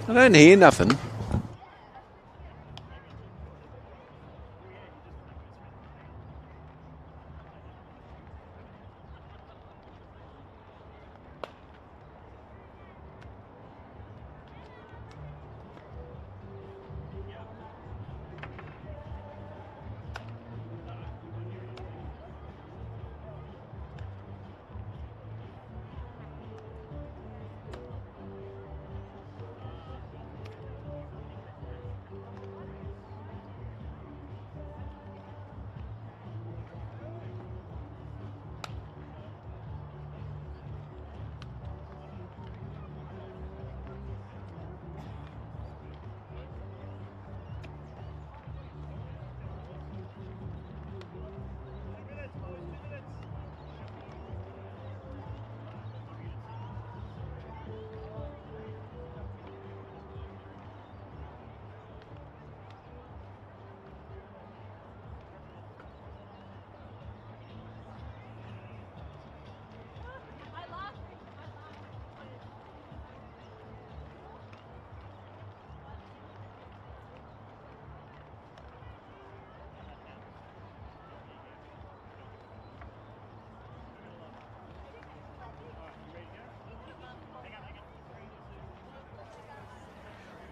I don't hear nothing.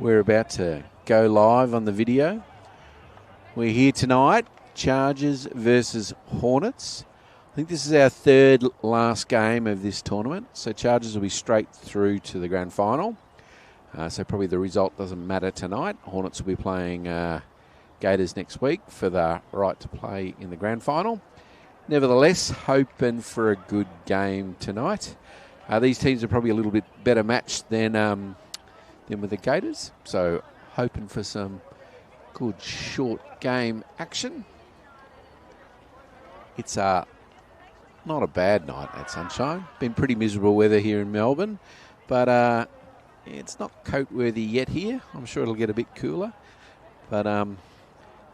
We're about to go live on the video. We're here tonight, Chargers versus Hornets. I think this is our third last game of this tournament, so Chargers will be straight through to the grand final. So probably the result doesn't matter tonight. Hornets will be playing Gators next week for the right to play in the grand final. Nevertheless, hoping for a good game tonight. These teams are probably a little bit better matched than with the Gators, so hoping for some good short game action. It's not a bad night at Sunshine. Been pretty miserable weather here in Melbourne, but it's not coat worthy yet here. I'm sure it'll get a bit cooler, but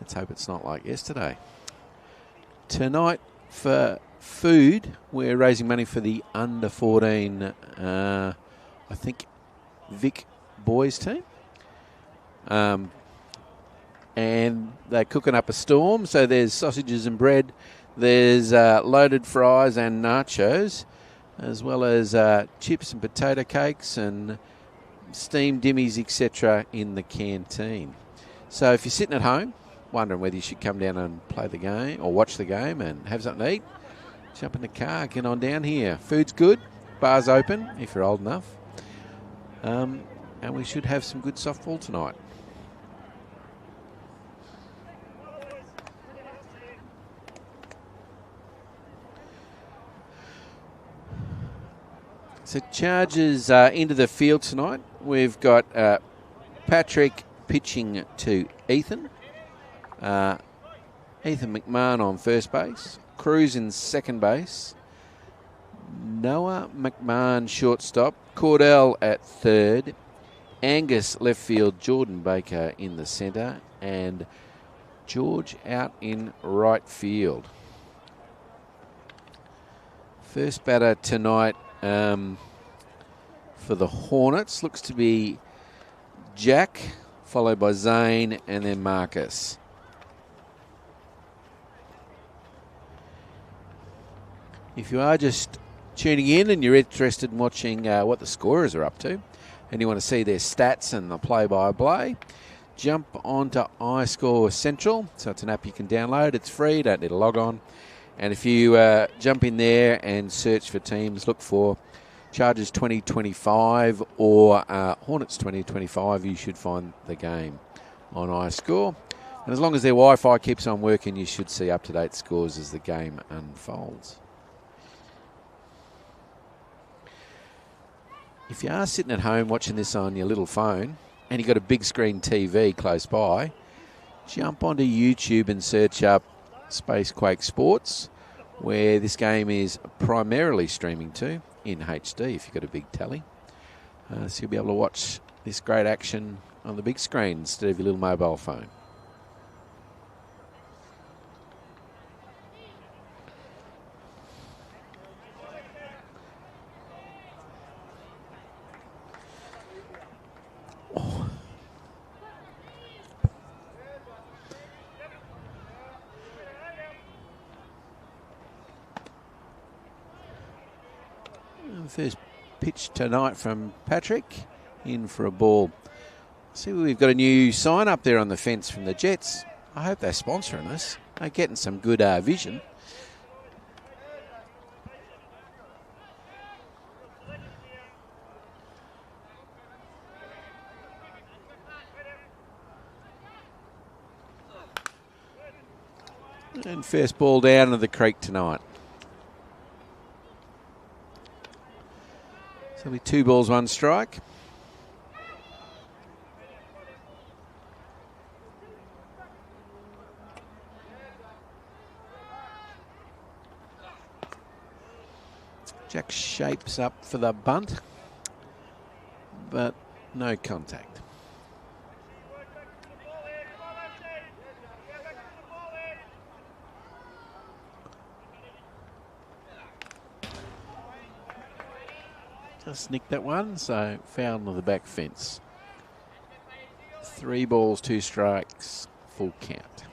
let's hope it's not like yesterday. Tonight for food, we're raising money for the under 14, I think, Vic boys team. And they're cooking up a storm, so there's sausages and bread, there's loaded fries and nachos, as well as chips and potato cakes and steamed dimmies, etc. in the canteen. So if you're sitting at home wondering whether you should come down and play the game or watch the game and have something to eat, jump in the car, get on down here. Food's good, bar's open if you're old enough. And we should have some good softball tonight. So Chargers into the field tonight. We've got Patrick pitching to Ethan. Ethan McMahon on first base. Cruz in second base. Noah McMahon shortstop. Cordell at third. Angus left field, Jordan Baker in the centre, and George out in right field. First batter tonight for the Hornets looks to be Jack, followed by Zane, and then Marcus. If you are just tuning in and you're interested in watching what the scorers are up to, and you want to see their stats and the play-by-play, jump onto iScore Central. So it's an app you can download. It's free. Don't need to log on. And if you jump in there and search for teams, look for Chargers 2025 or Hornets 2025, you should find the game on iScore. And as long as their Wi-Fi keeps on working, you should see up-to-date scores as the game unfolds. If you are sitting at home watching this on your little phone, and you've got a big screen TV close by, jump onto YouTube and search up Space Quake Sports, where this game is primarily streaming to in HD if you've got a big telly. So you'll be able to watch this great action on the big screen instead of your little mobile phone. First pitch tonight from Patrick, in for a ball. See, we've got a new sign up there on the fence from the Jets. I hope they're sponsoring us. They're getting some good vision. And first ball down to the creek tonight. So it'll be 2 balls, 1 strike. Jack shapes up for the bunt, but no contact. Just nicked that one, so foul on the back fence. 3 balls, 2 strikes, full count.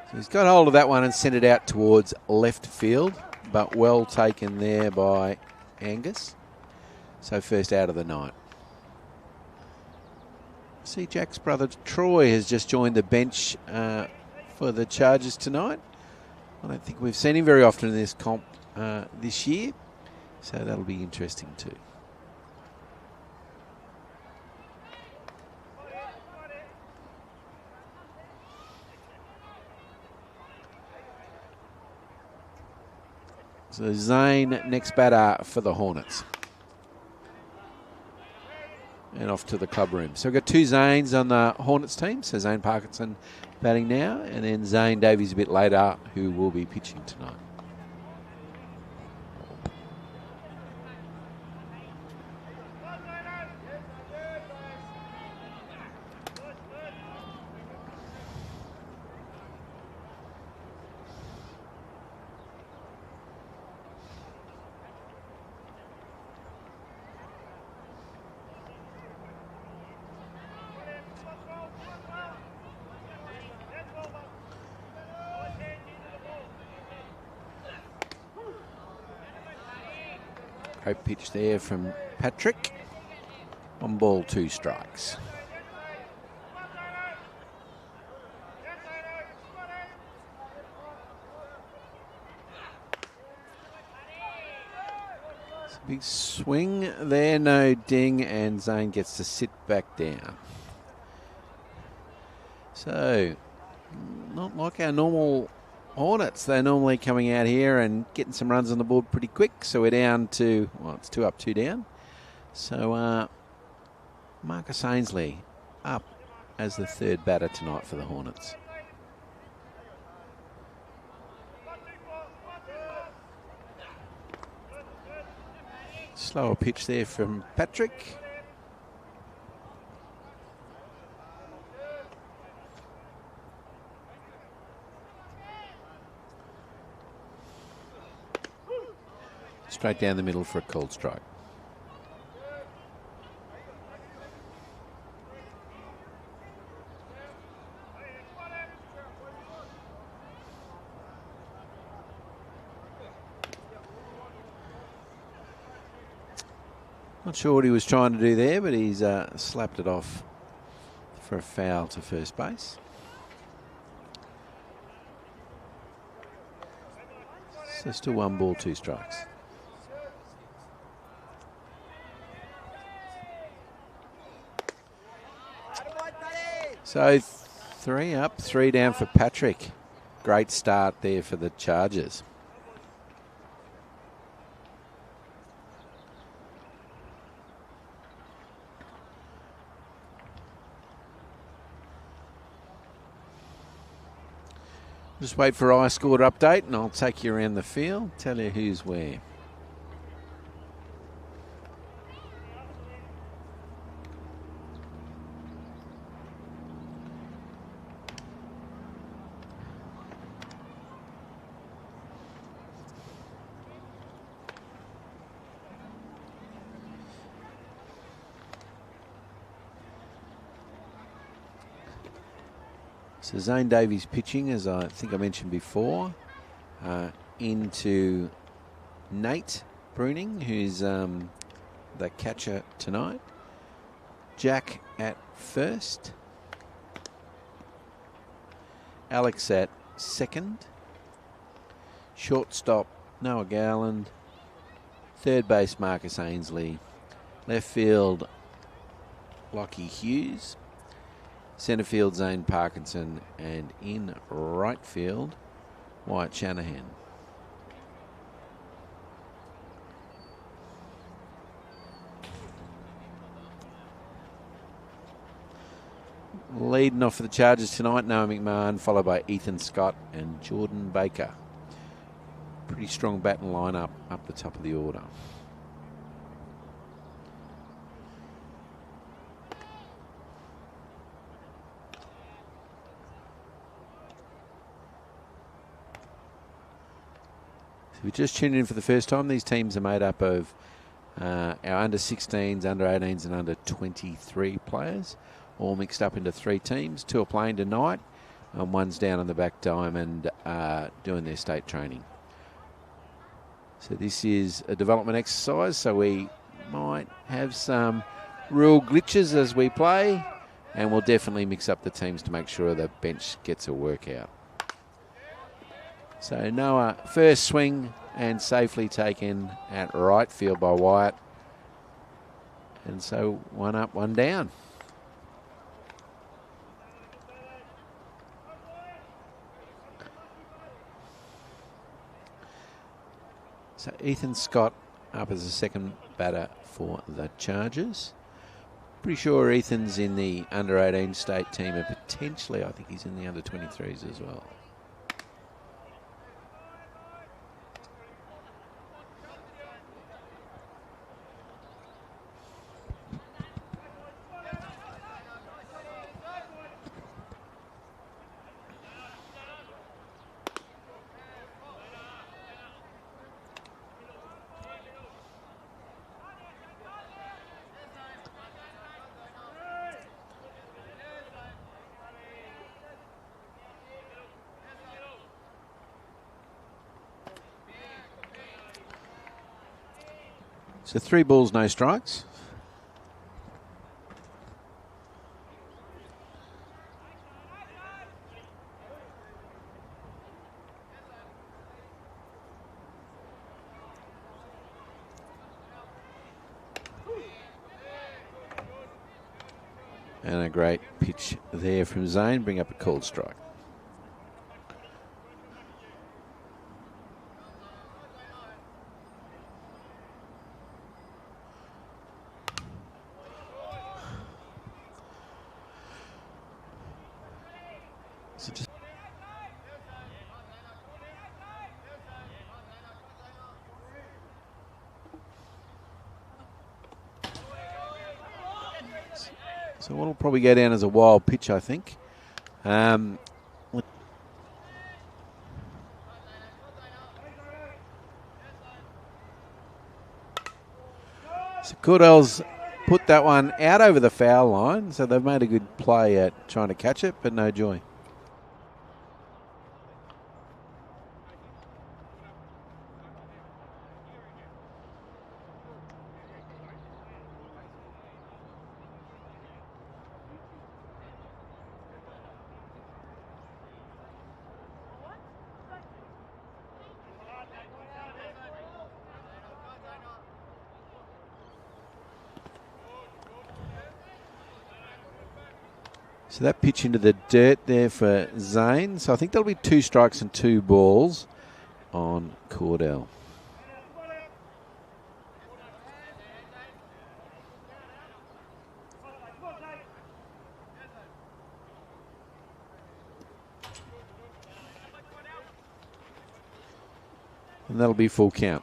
So he's got hold of that one and sent it out towards left field, but well taken there by Angus. So first out of the night. See, Jack's brother Troy has just joined the bench for the Chargers tonight. I don't think we've seen him very often in this comp this year, so that'll be interesting too. So Zane, next batter for the Hornets. And off to the club room. So we've got 2 Zanes on the Hornets team. So Zane Parkinson batting now, and then Zane Davies a bit later, who will be pitching tonight. Great pitch there from Patrick. 1 ball, 2 strikes. It's a big swing there, no ding, and Zane gets to sit back down. So, not like our normal Hornets. They're normally coming out here and getting some runs on the board pretty quick. So we're down to, well, it's 2 up, 2 down. So Marcus Ainsley up as the 3rd batter tonight for the Hornets. Slower pitch there from Patrick. Straight down the middle for a called strike. Not sure what he was trying to do there, but he's slapped it off for a foul to first base. So still 1 ball, 2 strikes. So 3 up, 3 down for Patrick. Great start there for the Chargers. Just wait for I-score update and I'll take you around the field, tell you who's where. So Zane Davies pitching, as I think I mentioned before, into Nate Bruning, who's the catcher tonight. Jack at first. Alex at second. Shortstop, Noah Garland. Third base, Marcus Ainsley. Left field, Lockie Hughes. Centre field, Zane Parkinson. And in right field, Wyatt Shanahan. Leading off for the Chargers tonight, Noah McMahon, followed by Ethan Scott and Jordan Baker. Pretty strong batting lineup up the top of the order. So if you're just tuning in for the first time, these teams are made up of our under-16s, under-18s and under-23 players, all mixed up into 3 teams. 2 are playing tonight, and 1's down on the back diamond doing their state training. So this is a development exercise, so we might have some rule glitches as we play, and we'll definitely mix up the teams to make sure the bench gets a workout. So Noah, first swing and safely taken at right field by Wyatt. And so 1 up, 1 down. So Ethan Scott up as a second batter for the Chargers. Pretty sure Ethan's in the under-18 state team, and potentially I think he's in the under-23s as well. So 3 balls, no strikes. And a great pitch there from Zane, bring up a called strike. So what'll probably go down as a wild pitch, I think. So Cordell's put that one out over the foul line, so they've made a good play at trying to catch it, but no joy. So that pitch into the dirt there for Zane. So I think there'll be 2 strikes and 2 balls on Cordell. And that'll be full count.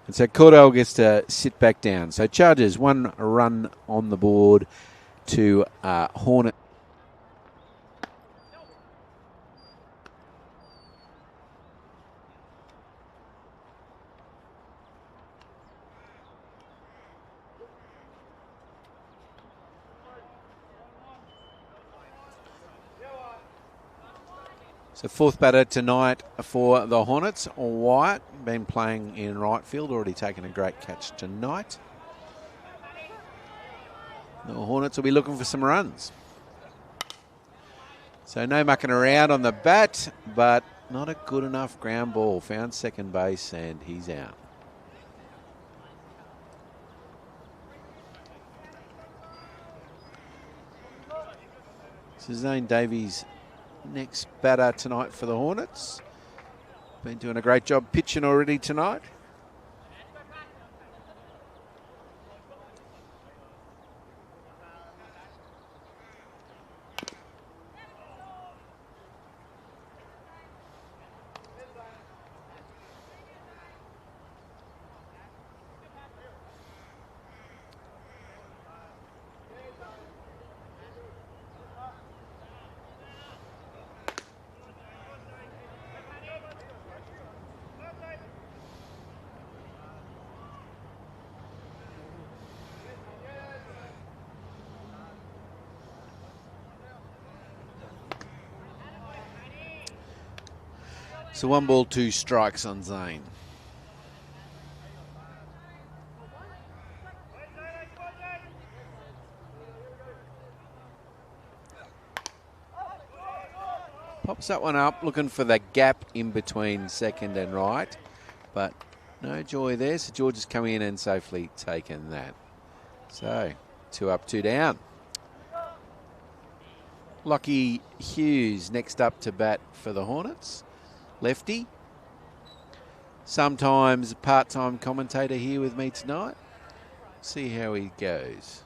And so Cordell gets to sit back down. So Chargers, 1 run on the board to Hornet. So 4th batter tonight for the Hornets, Wyatt, been playing in right field, already taken a great catch tonight. The Hornets will be looking for some runs. So no mucking around on the bat, but not a good enough ground ball. Found second base and he's out. So Zane Davies, next batter tonight for the Hornets. Been doing a great job pitching already tonight. So 1 ball, 2 strikes on Zane. Pops that one up, looking for the gap in between second and right. But no joy there. So George has come in and safely taken that. So 2 up, 2 down. Lockie Hughes next up to bat for the Hornets. Lefty. Sometimes part-time commentator here with me tonight. See how he goes.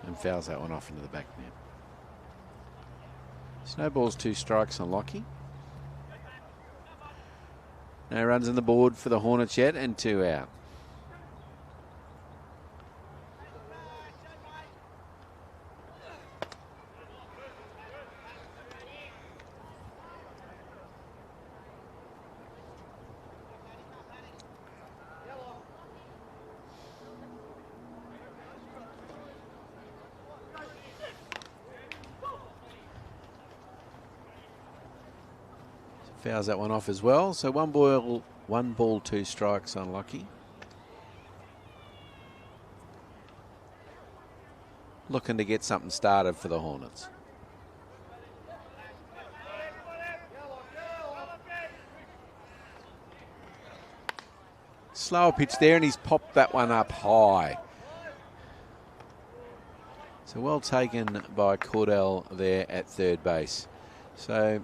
And fouls that one off into the back net. Snowballs, 2 strikes on Lockie. No runs on the board for the Hornets yet, and 2 out. Fouls that one off as well. So 1 ball, 2 strikes on Lockie. Looking to get something started for the Hornets. Slower pitch there, and he's popped that one up high. So well taken by Cordell there at third base. So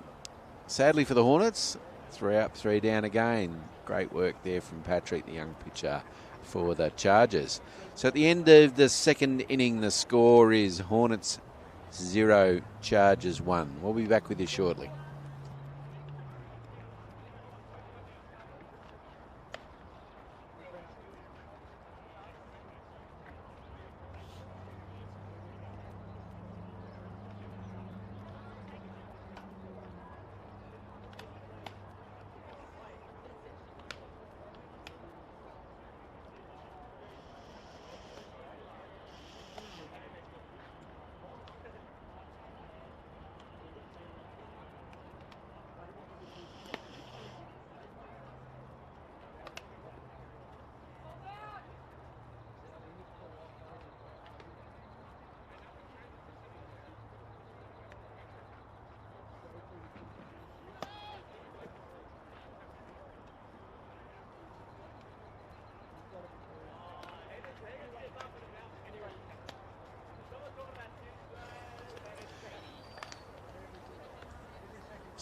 sadly for the Hornets, 3 up, 3 down again. Great work there from Patrick, the young pitcher for the Chargers. So at the end of the second inning, the score is Hornets 0, Chargers 1. We'll be back with you shortly.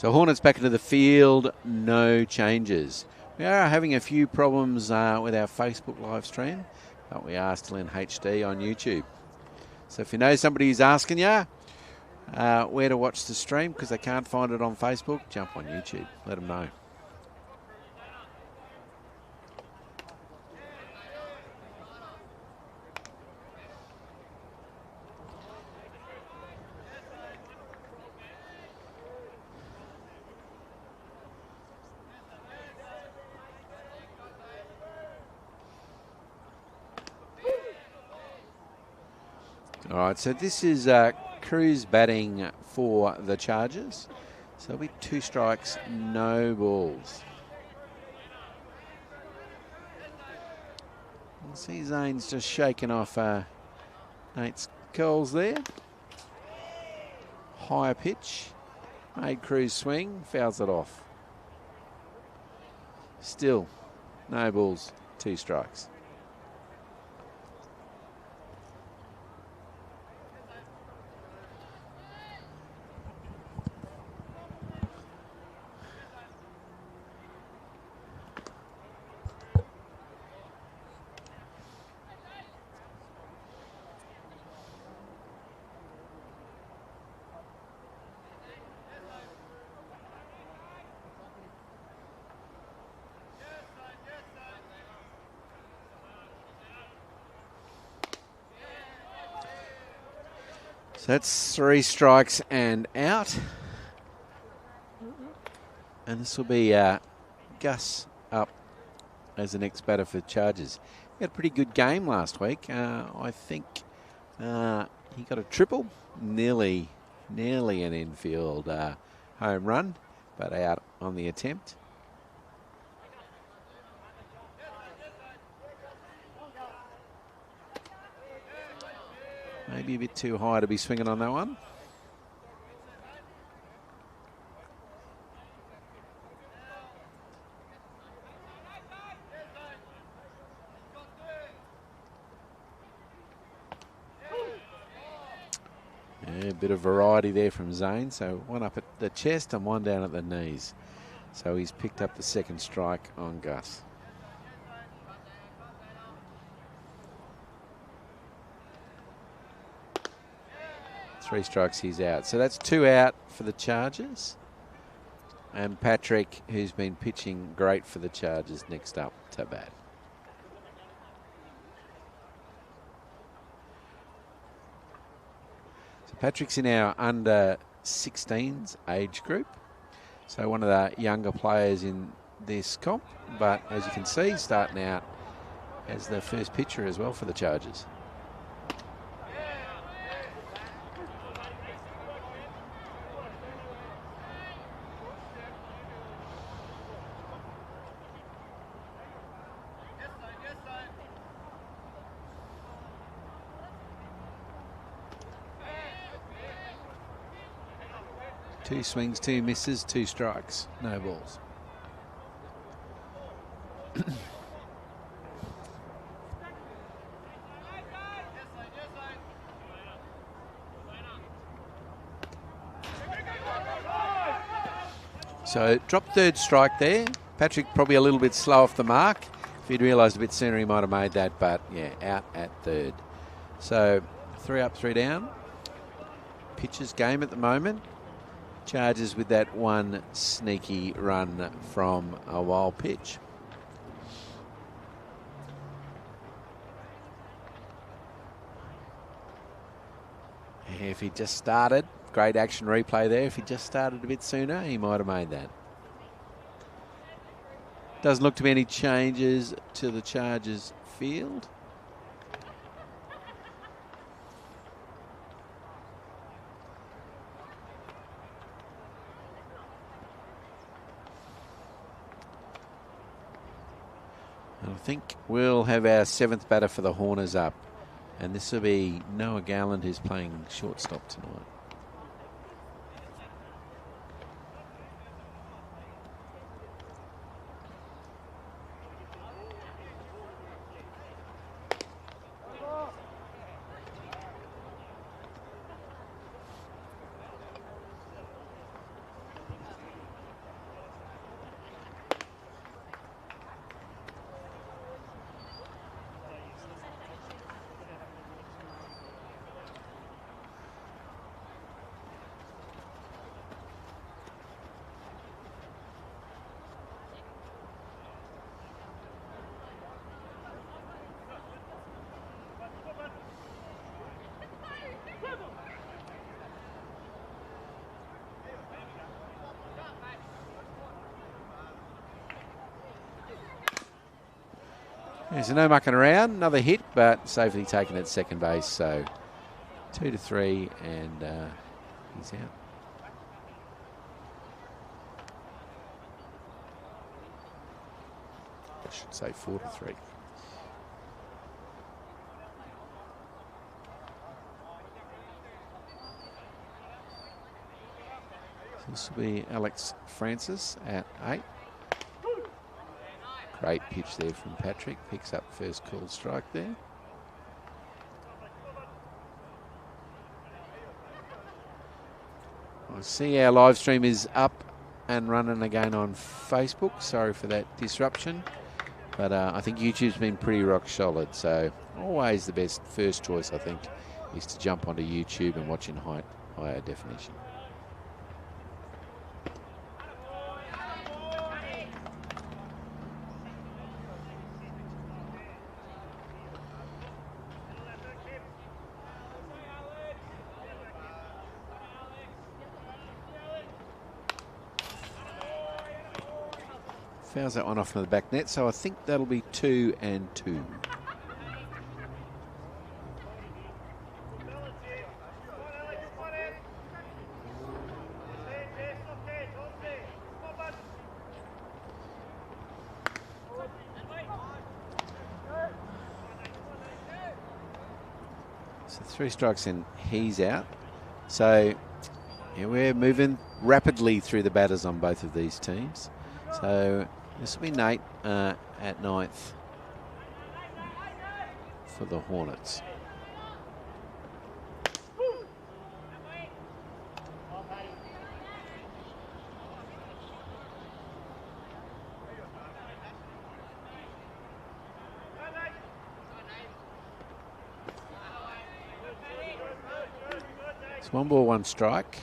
So Hornets back into the field, no changes. We are having a few problems with our Facebook live stream, but we are still in HD on YouTube. So if you know somebody who's asking you where to watch the stream because they can't find it on Facebook, jump on YouTube. Let them know. All right, so this is Cruz batting for the Chargers. So it'll be 2 strikes, no balls. You see Zane's just shaking off Nate's curls there. Higher pitch, made Cruz swing, fouls it off. Still, no balls, 2 strikes. So that's 3 strikes and out. And this will be Gus up as the next batter for the Chargers. He had a pretty good game last week. I think he got a triple, nearly an infield home run, but out on the attempt. Maybe a bit too high to be swinging on that one. Yeah, a bit of variety there from Zane. So one up at the chest and one down at the knees. So he's picked up the 2nd strike on Gus. Three strikes, he's out. So that's 2 out for the Chargers. And Patrick, who's been pitching great for the Chargers, next up to bat. So Patrick's in our under 16s age group. So one of the younger players in this comp. But as you can see, starting out as the first pitcher as well for the Chargers. Two swings, 2 misses, 2 strikes, no balls. So dropped 3rd strike there. Patrick probably a little bit slow off the mark. If he'd realised a bit sooner, he might have made that, but yeah, out at 3rd. So 3 up, 3 down. Pitcher's game at the moment. Chargers with that one sneaky run from a wild pitch. If he just started, great action replay there. If he just started a bit sooner, he might have made that. Doesn't look to be any changes to the Chargers field. I think we'll have our 7th batter for the Hornets up. And this will be Noah Galland, who's playing shortstop tonight. There's no mucking around. Another hit, but safely taken at second base. So 2-3, and he's out. I should say 4-3. This will be Alex Francis at 8. Great pitch there from Patrick. Picks up first called strike there. I see our live stream is up and running again on Facebook. Sorry for that disruption. But I think YouTube's been pretty rock solid. So always the best first choice, I think, is to jump onto YouTube and watch in higher definition. Fouls that one off from the back net, so I think that'll be 2-2. So 3 strikes and he's out. So yeah, we're moving rapidly through the batters on both of these teams. So this will be Nate at 9th for the Hornets. It's 1 ball, 1 strike.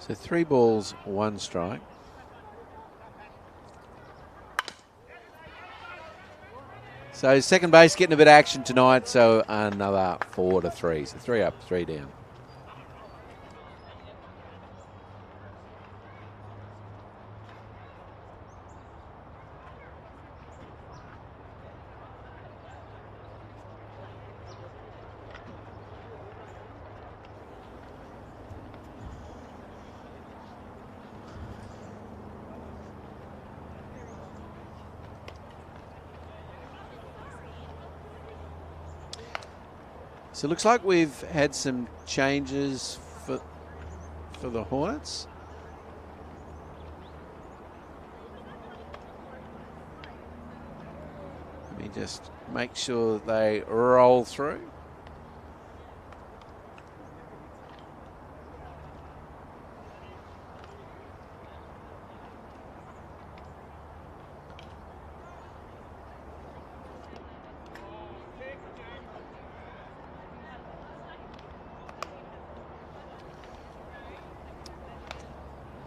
So 3 balls, 1 strike. So second base getting a bit of action tonight. So another 4-3. So 3 up, 3 down. So it looks like we've had some changes for the Hornets. Let me just make sure they roll through.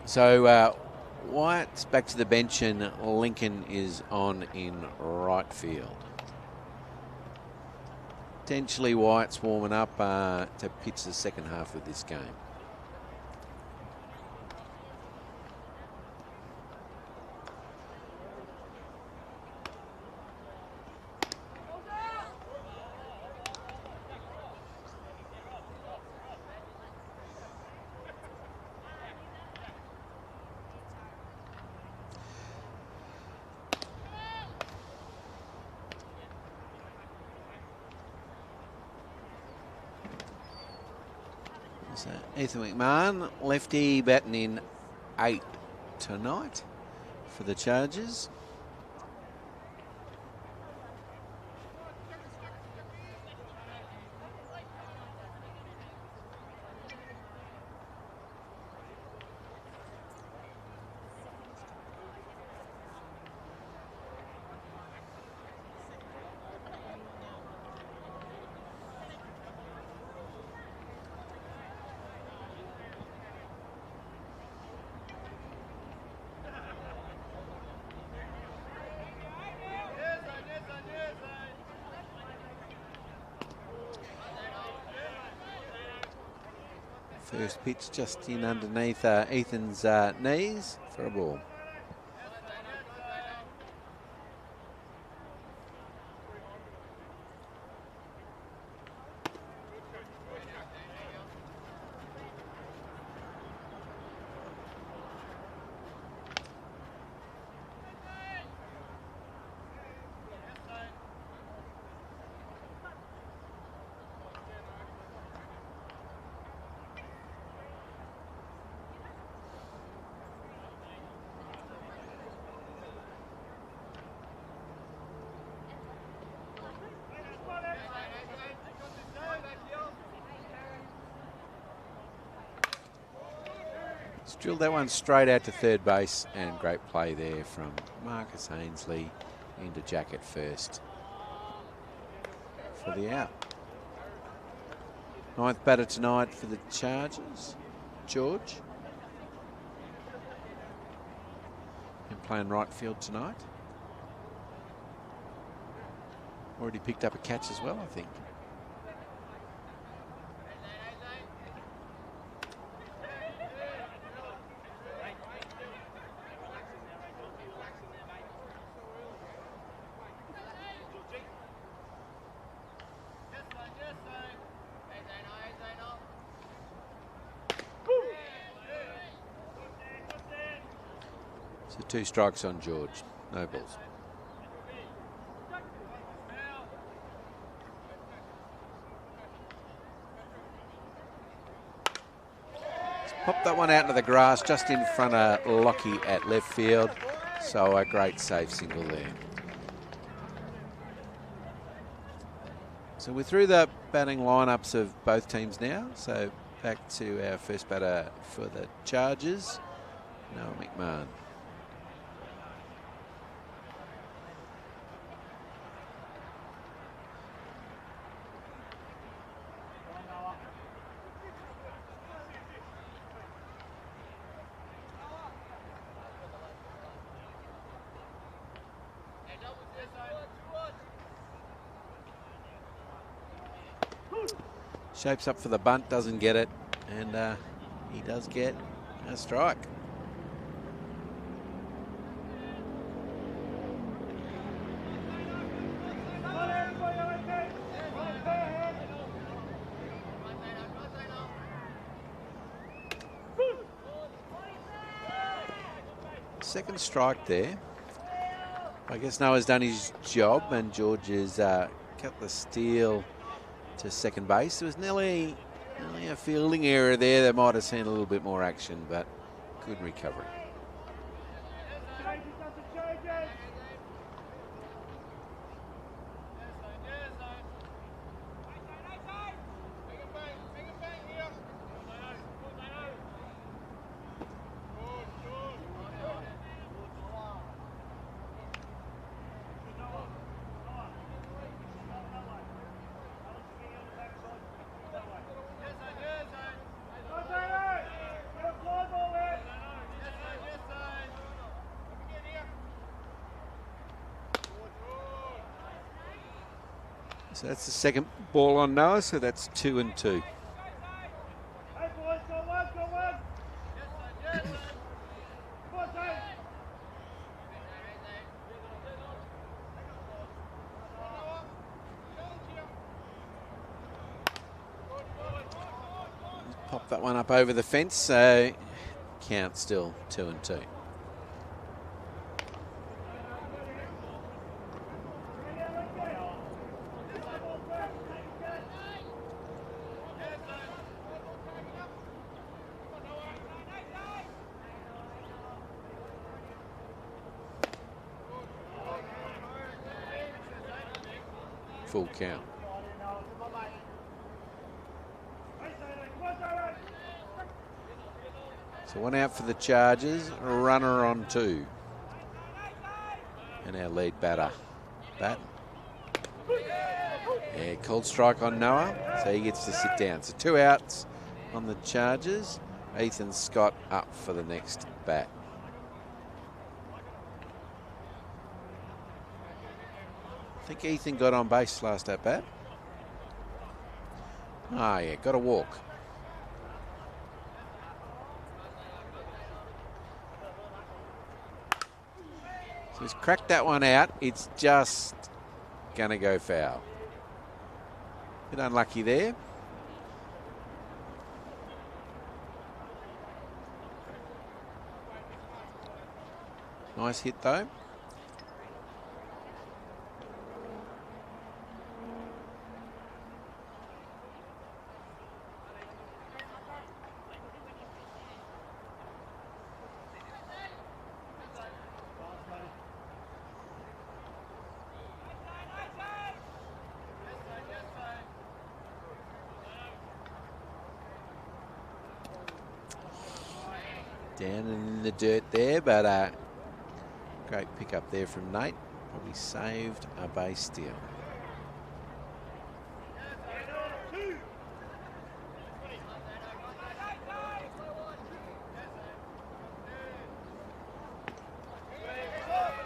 So Wyatt's back to the bench and Lincoln is on in right field. Potentially Wyatt's warming up to pitch the second half of this game. So Ethan McMahon, lefty, batting in 8 tonight for the Chargers. First pitch just in underneath Ethan's knees for a ball. Drilled that one straight out to third base, and great play there from Marcus Ainsley into Jack at first for the out. Ninth batter tonight for the Chargers, George. And playing right field tonight. Already picked up a catch as well, I think. So 2 strikes on George, no balls. Let's pop that one out into the grass just in front of Lockie at left field. So a great safe single there. So we're through the batting lineups of both teams now. So back to our first batter for the Chargers, Noah McMahon. Shapes up for the bunt, doesn't get it, and he does get a strike. Second strike there. I guess Noah's done his job, and George has cut the steal to second base. There was nearly a fielding error there that might have seen a little bit more action, but good recovery. So that's the second ball on Noah, so that's 2 and 2. Pop that one up over the fence, so count still 2 and 2. Full count. So 1 out for the Chargers, a runner on 2. And our lead batter, bat. Yeah, called strike on Noah, so he gets to sit down. So 2 outs on the Chargers. Ethan Scott up for the next bat. I think Ethan got on base last at bat. Ah, yeah, got a walk. He's cracked that one out. It's just going to go foul. Bit unlucky there. Nice hit though. Down in the dirt there, but great pick up there from Nate. Probably saved a base steal.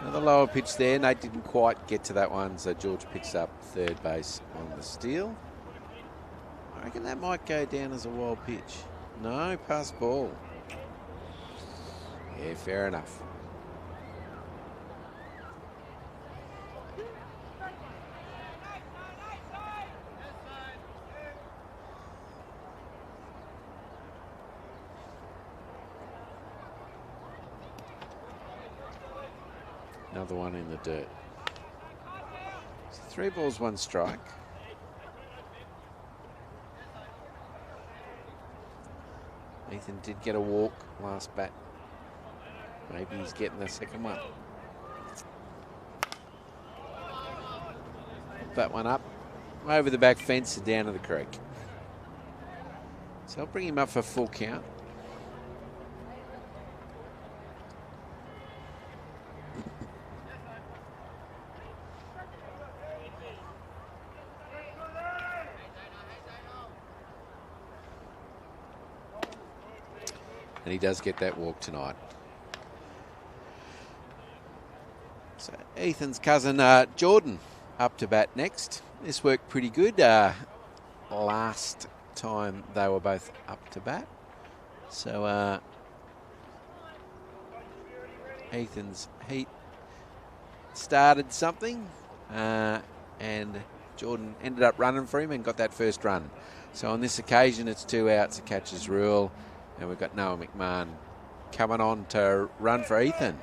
Another lower pitch there. Nate didn't quite get to that one, so George picks up third base on the steal. I reckon that might go down as a wild pitch. No, pass ball. Yeah, fair enough. Another one in the dirt. So 3 balls, 1 strike. Ethan did get a walk last bat. Maybe he's getting the second one. That one up over the back fence and down to the creek. So I'll bring him up for full count. And he does get that walk tonight. So Ethan's cousin Jordan up to bat next. This worked pretty good. Last time they were both up to bat. So Ethan's heat started something and Jordan ended up running for him and got that first run. So on this occasion it's 2 outs, a catcher's rule, and we've got Noah McMahon coming on to run for Ethan.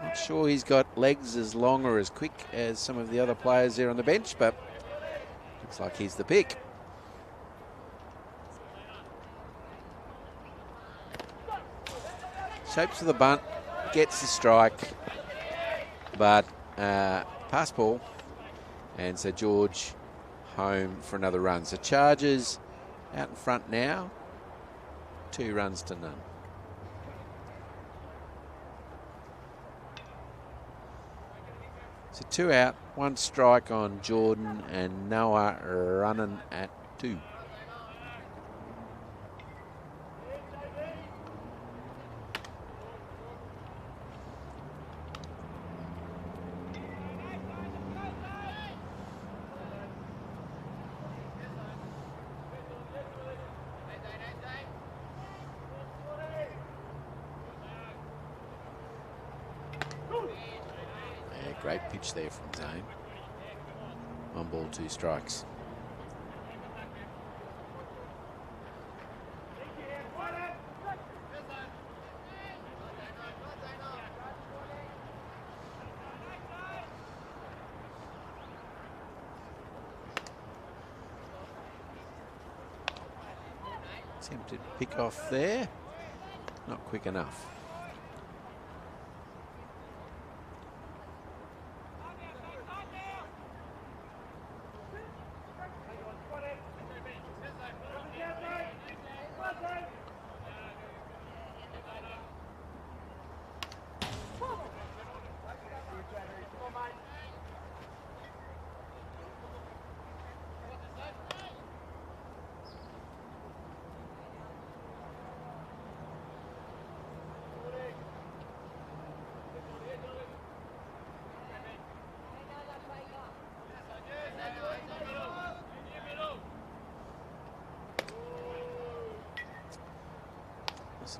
Not sure he's got legs as long or as quick as some of the other players there on the bench, but looks like he's the pick. Shapes for the bunt, gets the strike, but pass ball, and so George home for another run. So Chargers out in front now, 2 runs to none. So 2 out, 1 strike on Jordan, and Noah running at 2. Great pitch there from Zane. 1 ball, 2 strikes. Attempted pick off there. Not quick enough.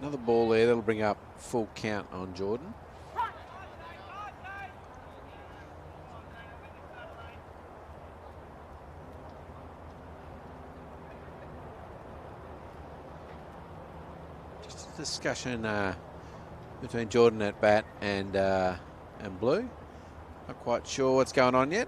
Another ball there that'll bring up full count on Jordan. discussion between Jordan at bat and Blue. Not quite sure what's going on yet.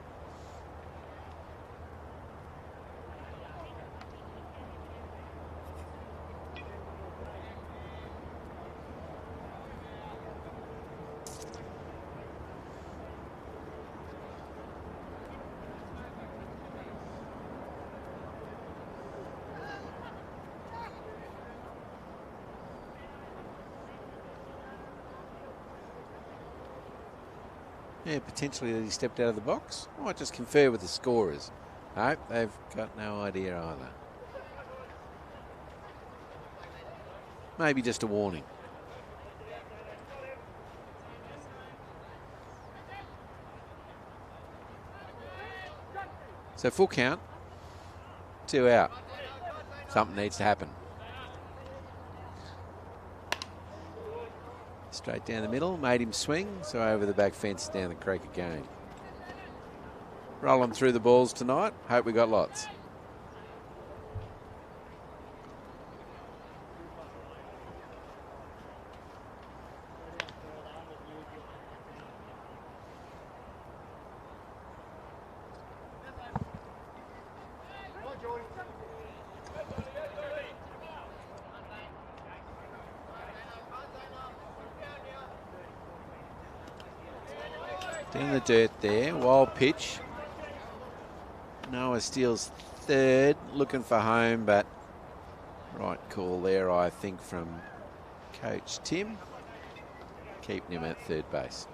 Yeah, potentially that he stepped out of the box. I might just confer with the scorers. No, they've got no idea either. Maybe just a warning. So full count, 2 out. Something needs to happen. Straight down the middle, made him swing, so over the back fence down the creek again. Rolling through the balls tonight. Hope we got lots. Down the dirt there, wild pitch. Noah steals third, looking for home, but right call there, I think, from Coach Tim. Keeping him at third base.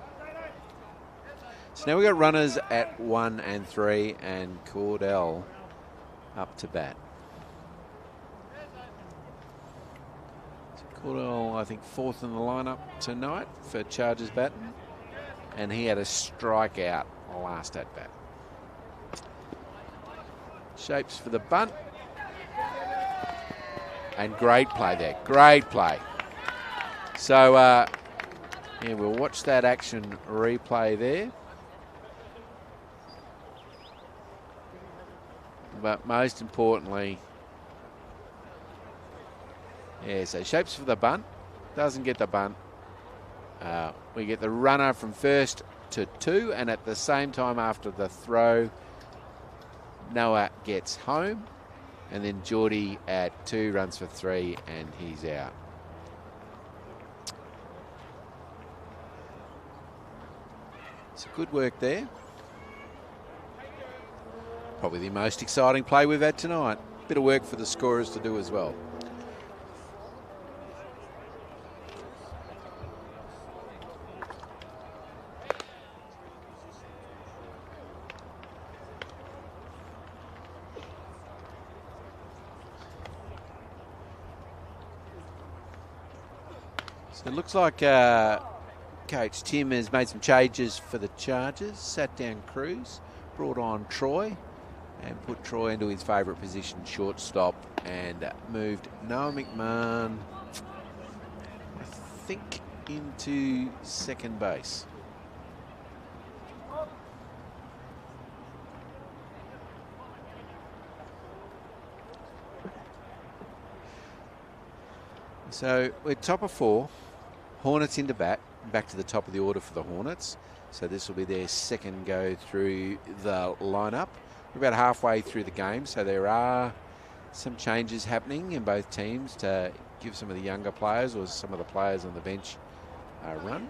So now we've got runners at 1 and 3, and Cordell up to bat. So Cordell, I think, 4th in the lineup tonight for Chargers batting. And he had a strikeout last at bat. Shapes for the bunt. And great play there. Great play. So, yeah, we'll watch that action replay there. But most importantly, yeah, so Shapes for the bunt. Doesn't get the bunt. We get the runner from 1st to 2, and at the same time after the throw, Noah gets home, and then Geordie at 2 runs for 3, and he's out. So good work there. Probably the most exciting play we've had tonight. Bit of work for the scorers to do as well. So it looks like Coach Tim has made some changes for the Chargers. Sat down Cruz, brought on Troy, and put Troy into his favourite position, shortstop, and moved Noah McMahon, I think, into second base. So we're top of 4. Hornets into bat, back to the top of the order for the Hornets. So this will be their second go through the lineup. We're about halfway through the game, so there are some changes happening in both teams to give some of the younger players or some of the players on the bench a run.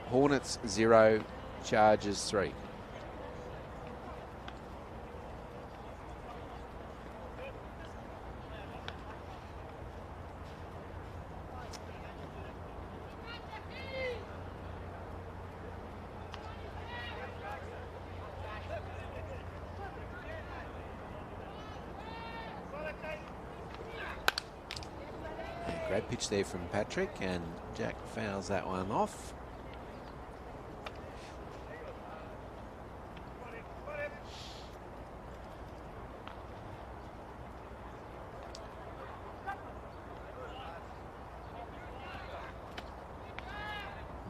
Hornets 0, Chargers 3. Great pitch there from Patrick, and Jack fouls that one off.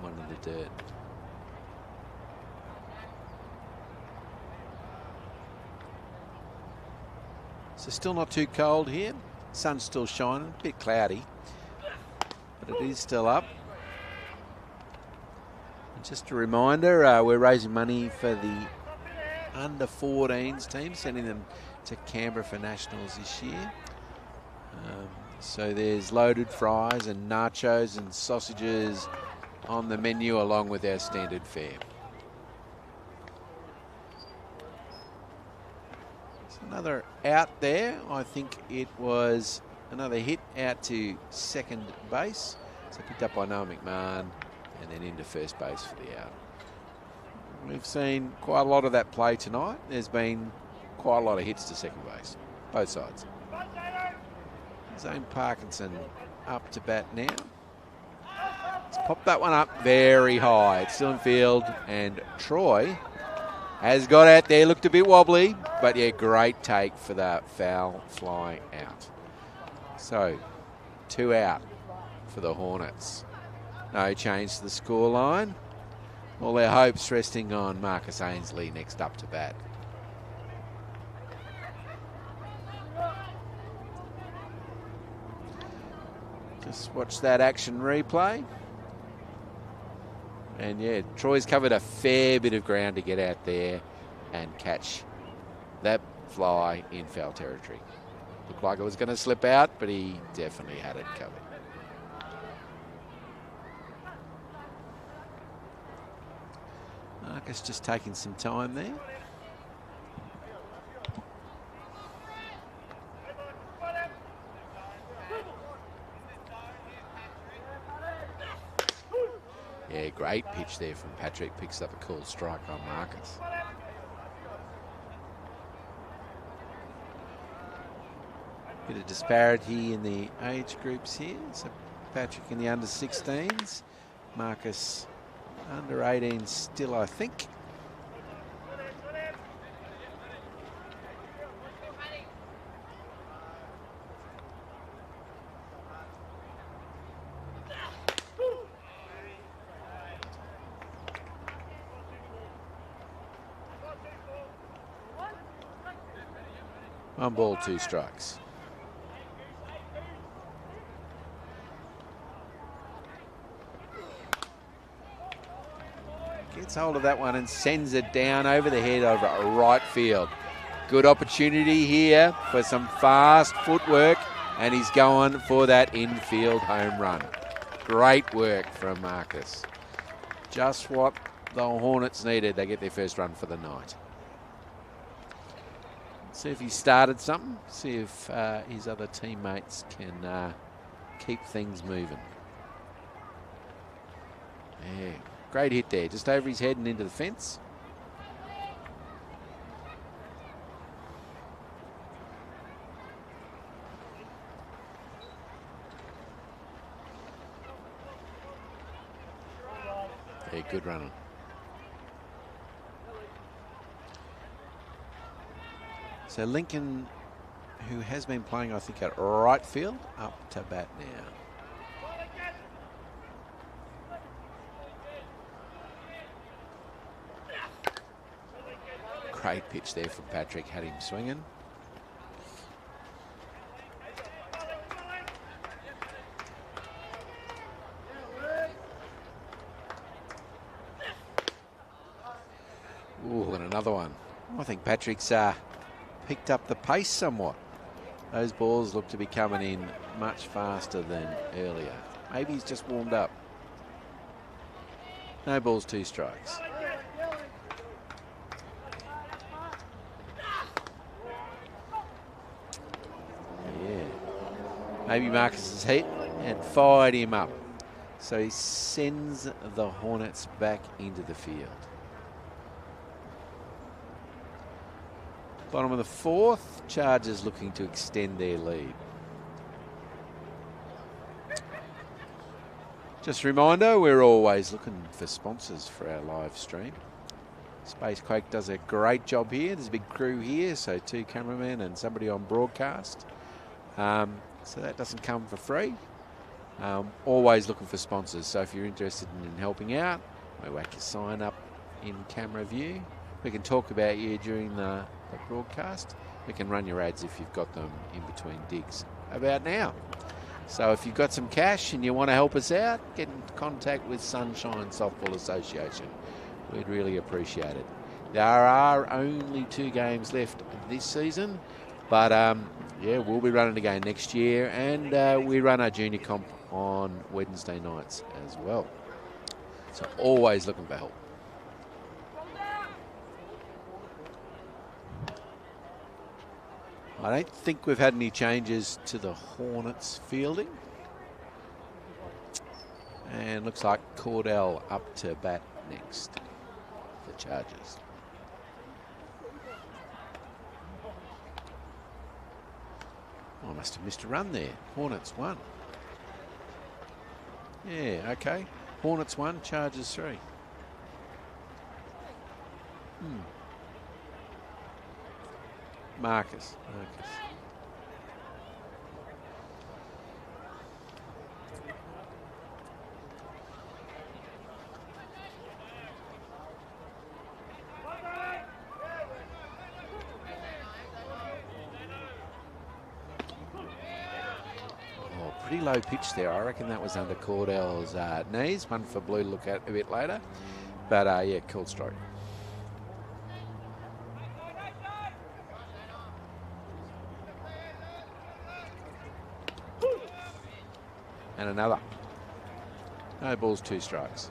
One in the dirt. So still not too cold here. Sun's still shining, a bit cloudy, but it is still up. And just a reminder, we're raising money for the under 14s team, sending them to Canberra for nationals this year. So there's loaded fries and nachos and sausages on the menu along with our standard fare. There's another out there. I think it was another hit out to second base. So picked up by Noah McMahon and then into first base for the out. We've seen quite a lot of that play tonight. There's been quite a lot of hits to second base, both sides. Zane Parkinson up to bat now. Let's pop that one up very high. It's still in field, and Troy has got out there. Looked a bit wobbly, but yeah, great take for that foul fly out. So, 2 out for the Hornets. No change to the scoreline. All their hopes resting on Marcus Ainsley next up to bat. Just watch that action replay. And yeah, Troy's covered a fair bit of ground to get out there and catch that fly in foul territory. Looked like it was going to slip out, but he definitely had it covered. Marcus just taking some time there. Yeah, great pitch there from Patrick. Picks up a cool strike on Marcus. Bit of disparity in the age groups here. So Patrick in the under 16s. Marcus under 18s still, I think. One ball, 2 strikes. Gets hold of that one and sends it down over the head over right field. Good opportunity here for some fast footwork, and he's going for that infield home run. Great work from Marcus. Just what the Hornets needed. They get their first run for the night. See if he started something. See if his other teammates can keep things moving. Yeah, great hit there. Just over his head and into the fence. Yeah, good running. So Lincoln, who has been playing, I think, at right field, up to bat now. Great pitch there from Patrick, had him swinging. Ooh, and another one. I think Patrick's picked up the pace somewhat. Those balls look to be coming in much faster than earlier. Maybe he's just warmed up. No balls, 2 strikes. Yeah. Maybe Marcus's hit and fired him up. So he sends the Hornets back into the field. Bottom of the 4th, Chargers looking to extend their lead. Just a reminder, we're always looking for sponsors for our live stream. Spacequake does a great job here. There's a big crew here, so 2 cameramen and somebody on broadcast. So that doesn't come for free. Always looking for sponsors. So if you're interested in helping out, we whack your sign up in camera view. We can talk about you during the broadcast. We can run your ads if you've got them in between digs about now. So if you've got some cash and you want to help us out, get in contact with Sunshine Softball Association. We'd really appreciate it. There are only 2 games left this season, but yeah, we'll be running again next year, and we run our junior comp on Wednesday nights as well. So always looking for help. I don't think we've had any changes to the Hornets fielding. And looks like Cordell up to bat next for Chargers. Oh, I must have missed a run there. Hornets 1. Yeah, okay. Hornets 1, Chargers 3. Marcus. Oh, pretty low pitch there. I reckon that was under Cordell's knees. One for Blue to look at a bit later. But yeah, cool strike. And another. No balls, 2 strikes.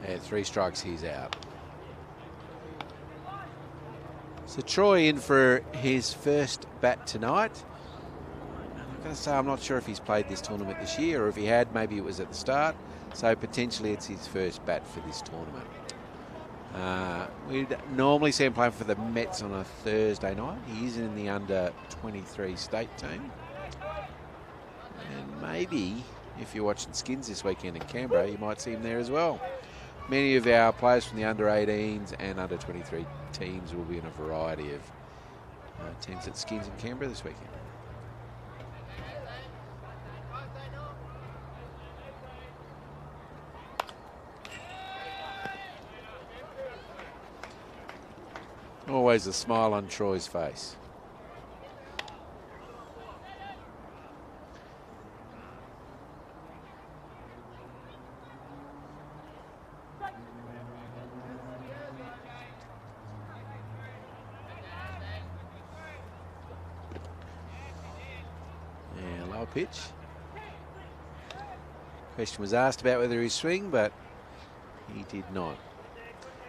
Yeah, 3 strikes, he's out. So Troy in for his first bat tonight. I've got to say, I'm not sure if he's played this tournament this year, or if he had, maybe it was at the start. So potentially it's his first bat for this tournament. We'd normally see him playing for the Mets on a Thursday night. He is in the under-23 state team. And maybe, if you're watching Skins this weekend in Canberra, you might see him there as well. Many of our players from the under-18s and under-23 teams will be in a variety of teams at Skins in Canberra this weekend. Always a smile on Troy's face. Pitch. Question was asked about whether he swing, but he did not.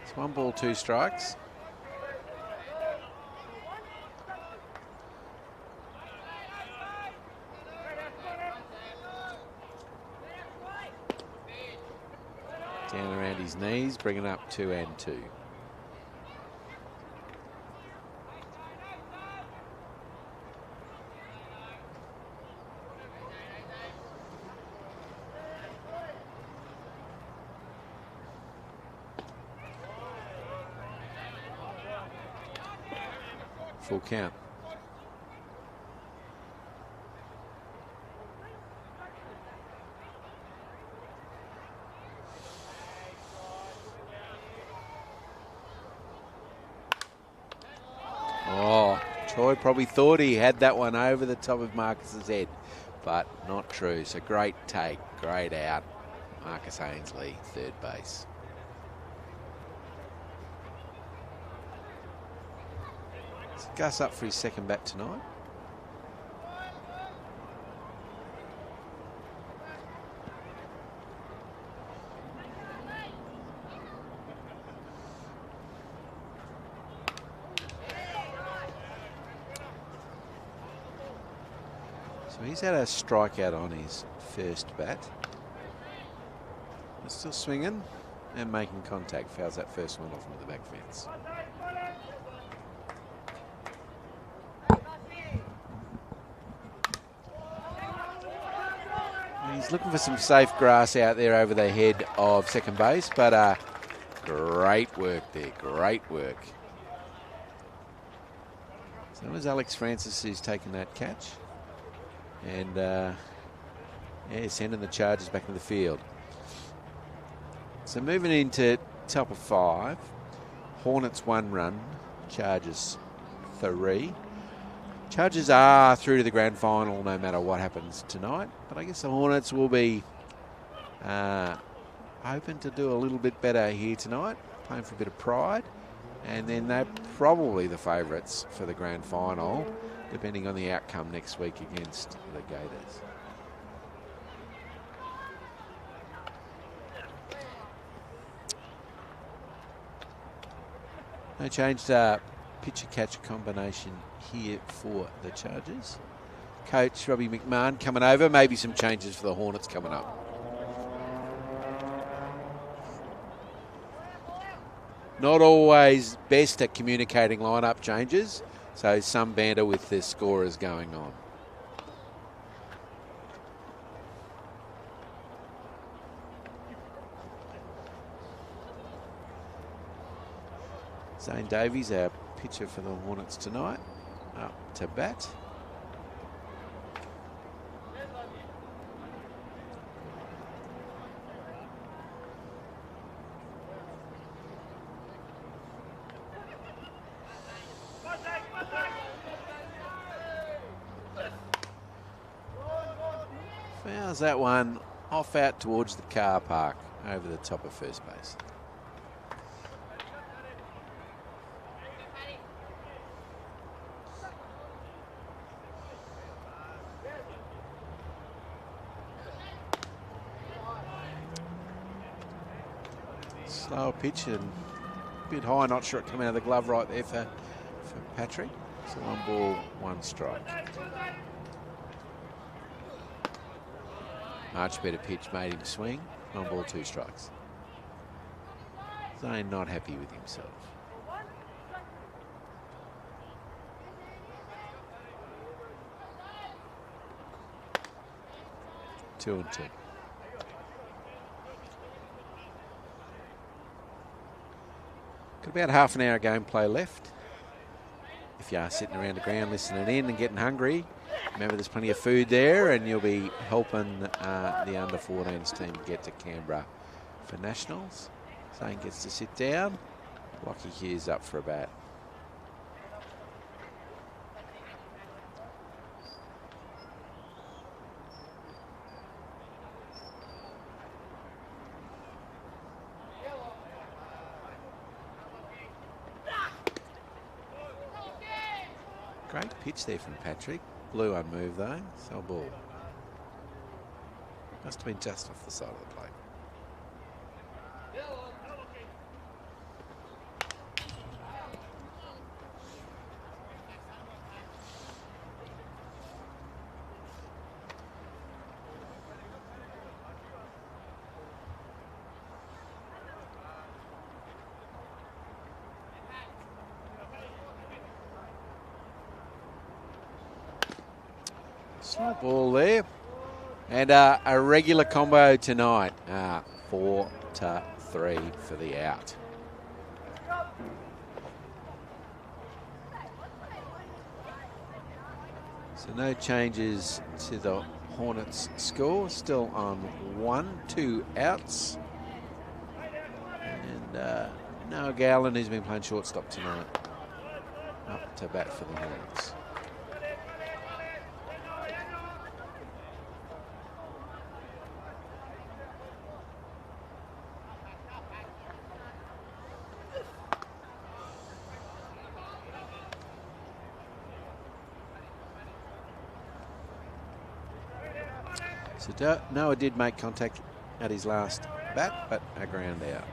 It's 1 ball, 2 strikes. Down around his knees, bringing up 2 and 2. Full count. Oh, Troy probably thought he had that one over the top of Marcus's head, but not true. So great take, great out. Marcus Ainsley, third base. Gus up for his second bat tonight. So he's had a strikeout on his first bat. But still swinging and making contact. Fouls that first one off into the back fence. He's looking for some safe grass out there over the head of second base, but great work there, great work. So it was Alex Francis who's taken that catch. And yeah, sending the Chargers back into the field. So moving into top of 5. Hornets 1 run, Chargers 3. Chargers are through to the grand final no matter what happens tonight. But I guess the Hornets will be hoping to do a little bit better here tonight, playing for a bit of pride. And then they're probably the favourites for the grand final, depending on the outcome next week against the Gators. No change to pitcher-catcher combination here for the Chargers. Coach Robbie McMahon coming over. Maybe some changes for the Hornets coming up. Not always best at communicating lineup changes, so some banter with the scorers going on. Zane Davies, our pitcher for the Hornets tonight, up to bat. Fouls that one off out towards the car park over the top of first base. Slower pitch and a bit high, not sure it came out of the glove right there for Patrick. So 1 ball, 1 strike. Much better pitch made him swing. 1 ball, 2 strikes. Zane not happy with himself. Two and 2. Got about half an hour of gameplay left. If you are sitting around the ground listening in and getting hungry, remember there's plenty of food there and you'll be helping the under-14s team get to Canberra for Nationals. Zane gets to sit down. Lockie Hughes up for a bat. Great pitch there from Patrick. Blew unmoved though, so a ball. Must have been just off the side of the plate. Slow ball there. And a regular combo tonight. 4-3 for the out. So no changes to the Hornets score. Still on 1, 2 outs. And Noah Gowland, who's been playing shortstop tonight, up to bat for the Hornets. So Noah did make contact at his last bat, but a ground out.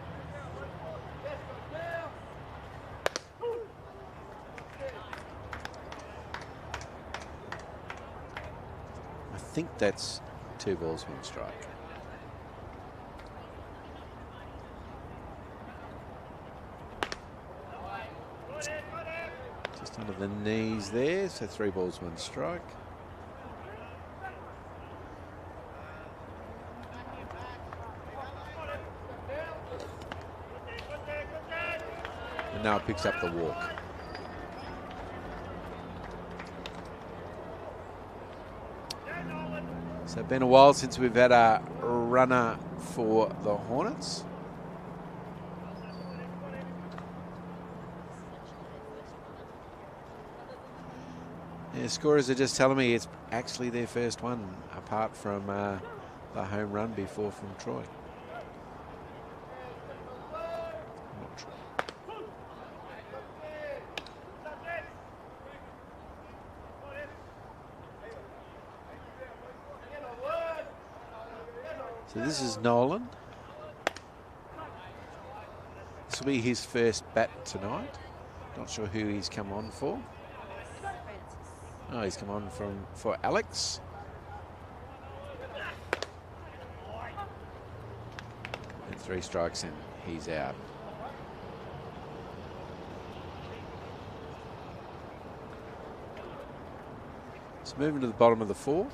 think that's 2 balls, 1 strike. Just under the knees there, so 3 balls, 1 strike. And now it picks up the walk. So it's been a while since we've had a runner for the Hornets. Yeah, scorers are just telling me it's actually their first one, apart from the home run before from Troy. Not Troy. So this is Nolan. This will be his first bat tonight. Not sure who he's come on for. Oh, he's come on for Alex. And 3 strikes and he's out. So moving to the bottom of the 4th.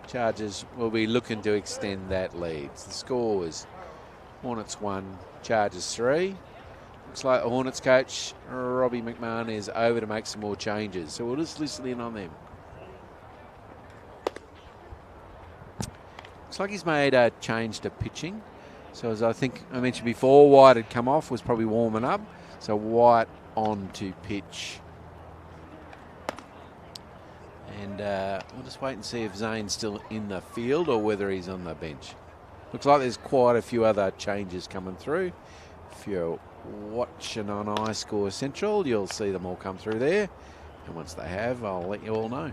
Chargers will be looking to extend that lead. The score is Hornets 1, Chargers 3. Looks like the Hornets coach, Robbie McMahon, is over to make some more changes. So we'll just listen in on them. Looks like he's made a change to pitching. So as I think I mentioned before, White had come off, was probably warming up. So White on to pitch. And we'll just wait and see if Zane's still in the field or whether he's on the bench. Looks like there's quite a few other changes coming through. If you're watching on iScore Central, you'll see them all come through there. And once they have, I'll let you all know.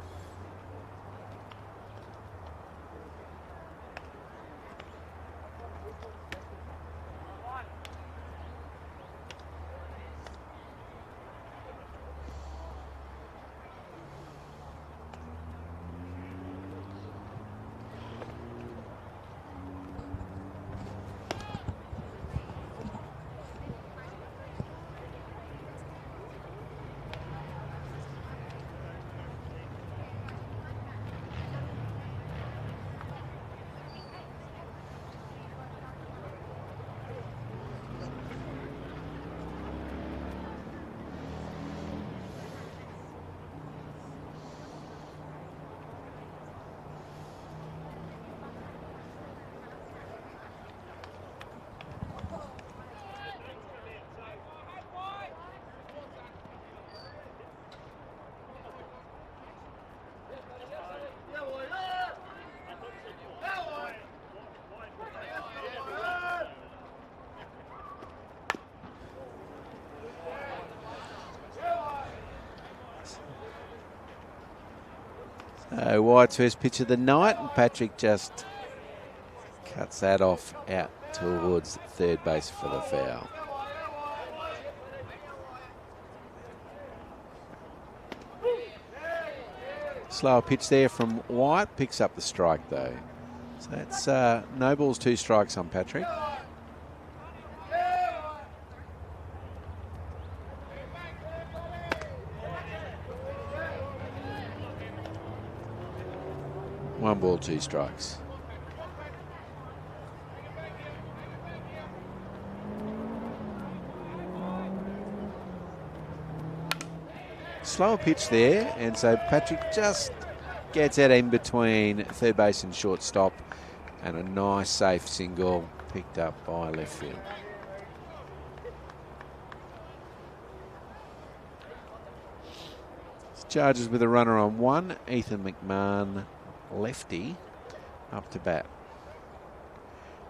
White's first pitch of the night, and Patrick just cuts that off out towards third base for the foul. Slower pitch there from White, picks up the strike though. So that's no balls, 2 strikes on Patrick. One ball, 2 strikes. Slower pitch there, and so Patrick just gets it in between third base and shortstop, and a nice safe single picked up by left field. Chargers with a runner on 1. Ethan McMahon, lefty, up to bat.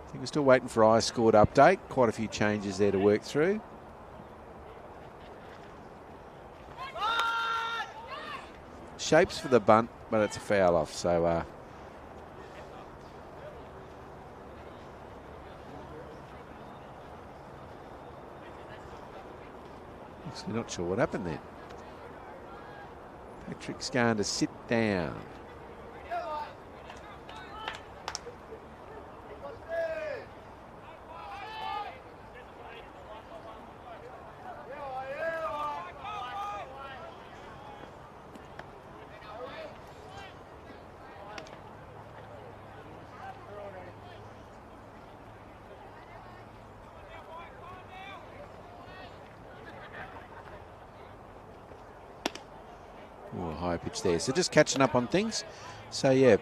I think we're still waiting for iScore to update. Quite a few changes there to work through. Shapes for the bunt, but it's a foul off. So actually not sure what happened there. Patrick's going to sit down. Ooh, high pitch there. So just catching up on things. So, yeah,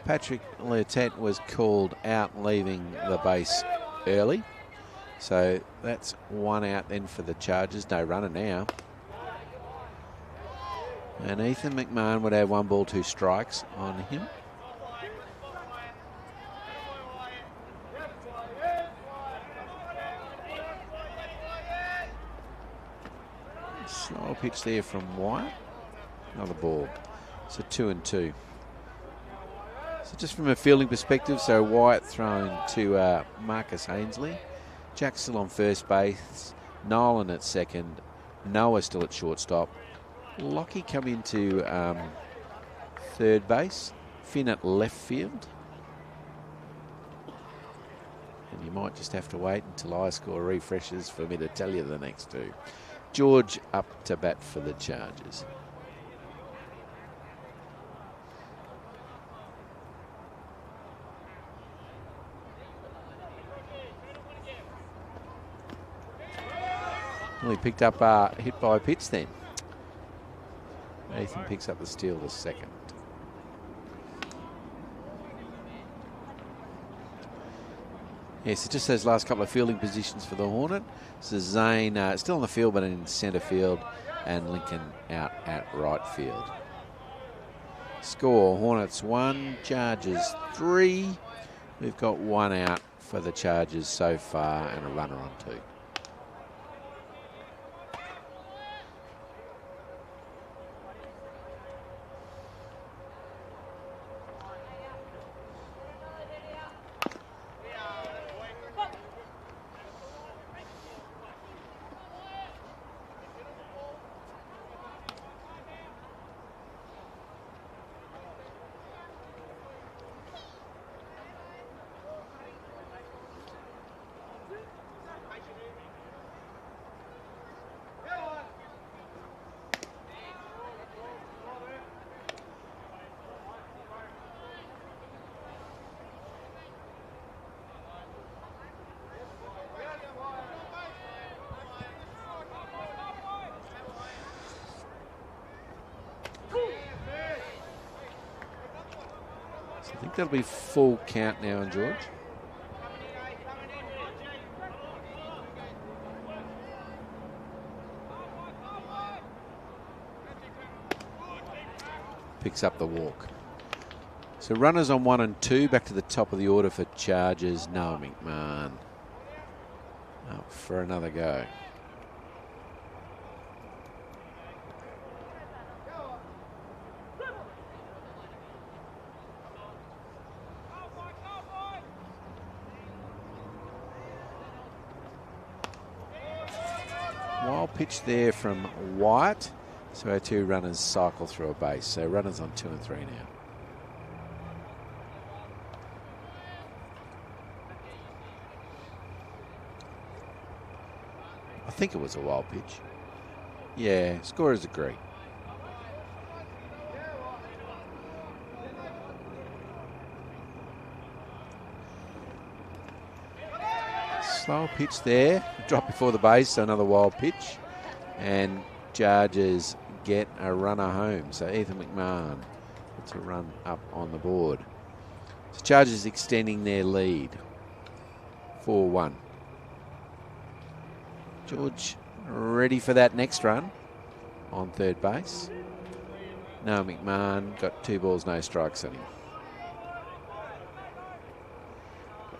Patrick Leotet was called out leaving the base early. So that's one out then for the Chargers. No runner now. And Ethan McMahon would have 1 ball, 2 strikes on him. Slow pitch there from White. Another ball. So 2 and 2. So just from a fielding perspective, so White throwing to Marcus Ainsley. Jack still on first base. Nolan at second. Noah still at shortstop. Lockie come into third base. Finn at left field. And you might just have to wait until iScore refreshes for me to tell you the next two. George up to bat for the Chargers. Well, he picked up hit by a pitch then. Ethan picks up the steal the second. Yes, just those last couple of fielding positions for the Hornet. So Zane still on the field, but in centre field, and Lincoln out at right field. Score, Hornets 1, Chargers 3. We've got 1 out for the Chargers so far and a runner on 2. I think that'll be full count now on George. Picks up the walk. So runners on 1 and 2, back to the top of the order for Chargers. Noah McMahon up for another go. Wild pitch there from White. So our 2 runners cycle through a base. So runners on 2 and 3 now. I think it was a wild pitch. Yeah, scorers agree. Slow pitch there. Drop before the base, so another wild pitch. And Chargers get a runner home. So Ethan McMahon puts a run up on the board. So Chargers extending their lead. 4-1. George ready for that next run on third base. Noah McMahon got 2 balls, no strikes on him.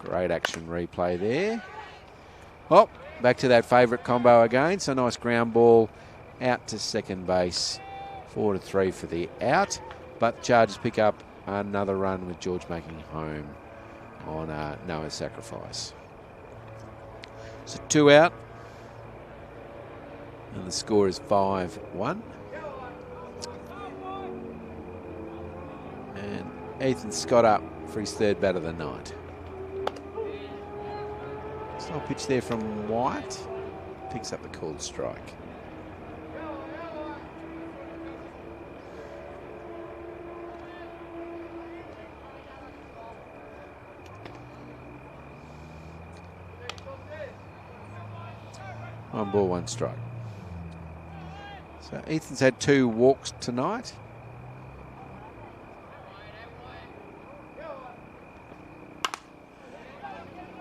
Great action replay there. Oh, back to that favourite combo again. So nice ground ball out to second base. 4-3 for the out. But Chargers pick up another run with George making home on Noah's sacrifice. So 2 out. And the score is 5-1. Ethan Scott up for his third bat of the night. Slow pitch there from White. Picks up a called strike. One ball, one strike. So Ethan's had 2 walks tonight.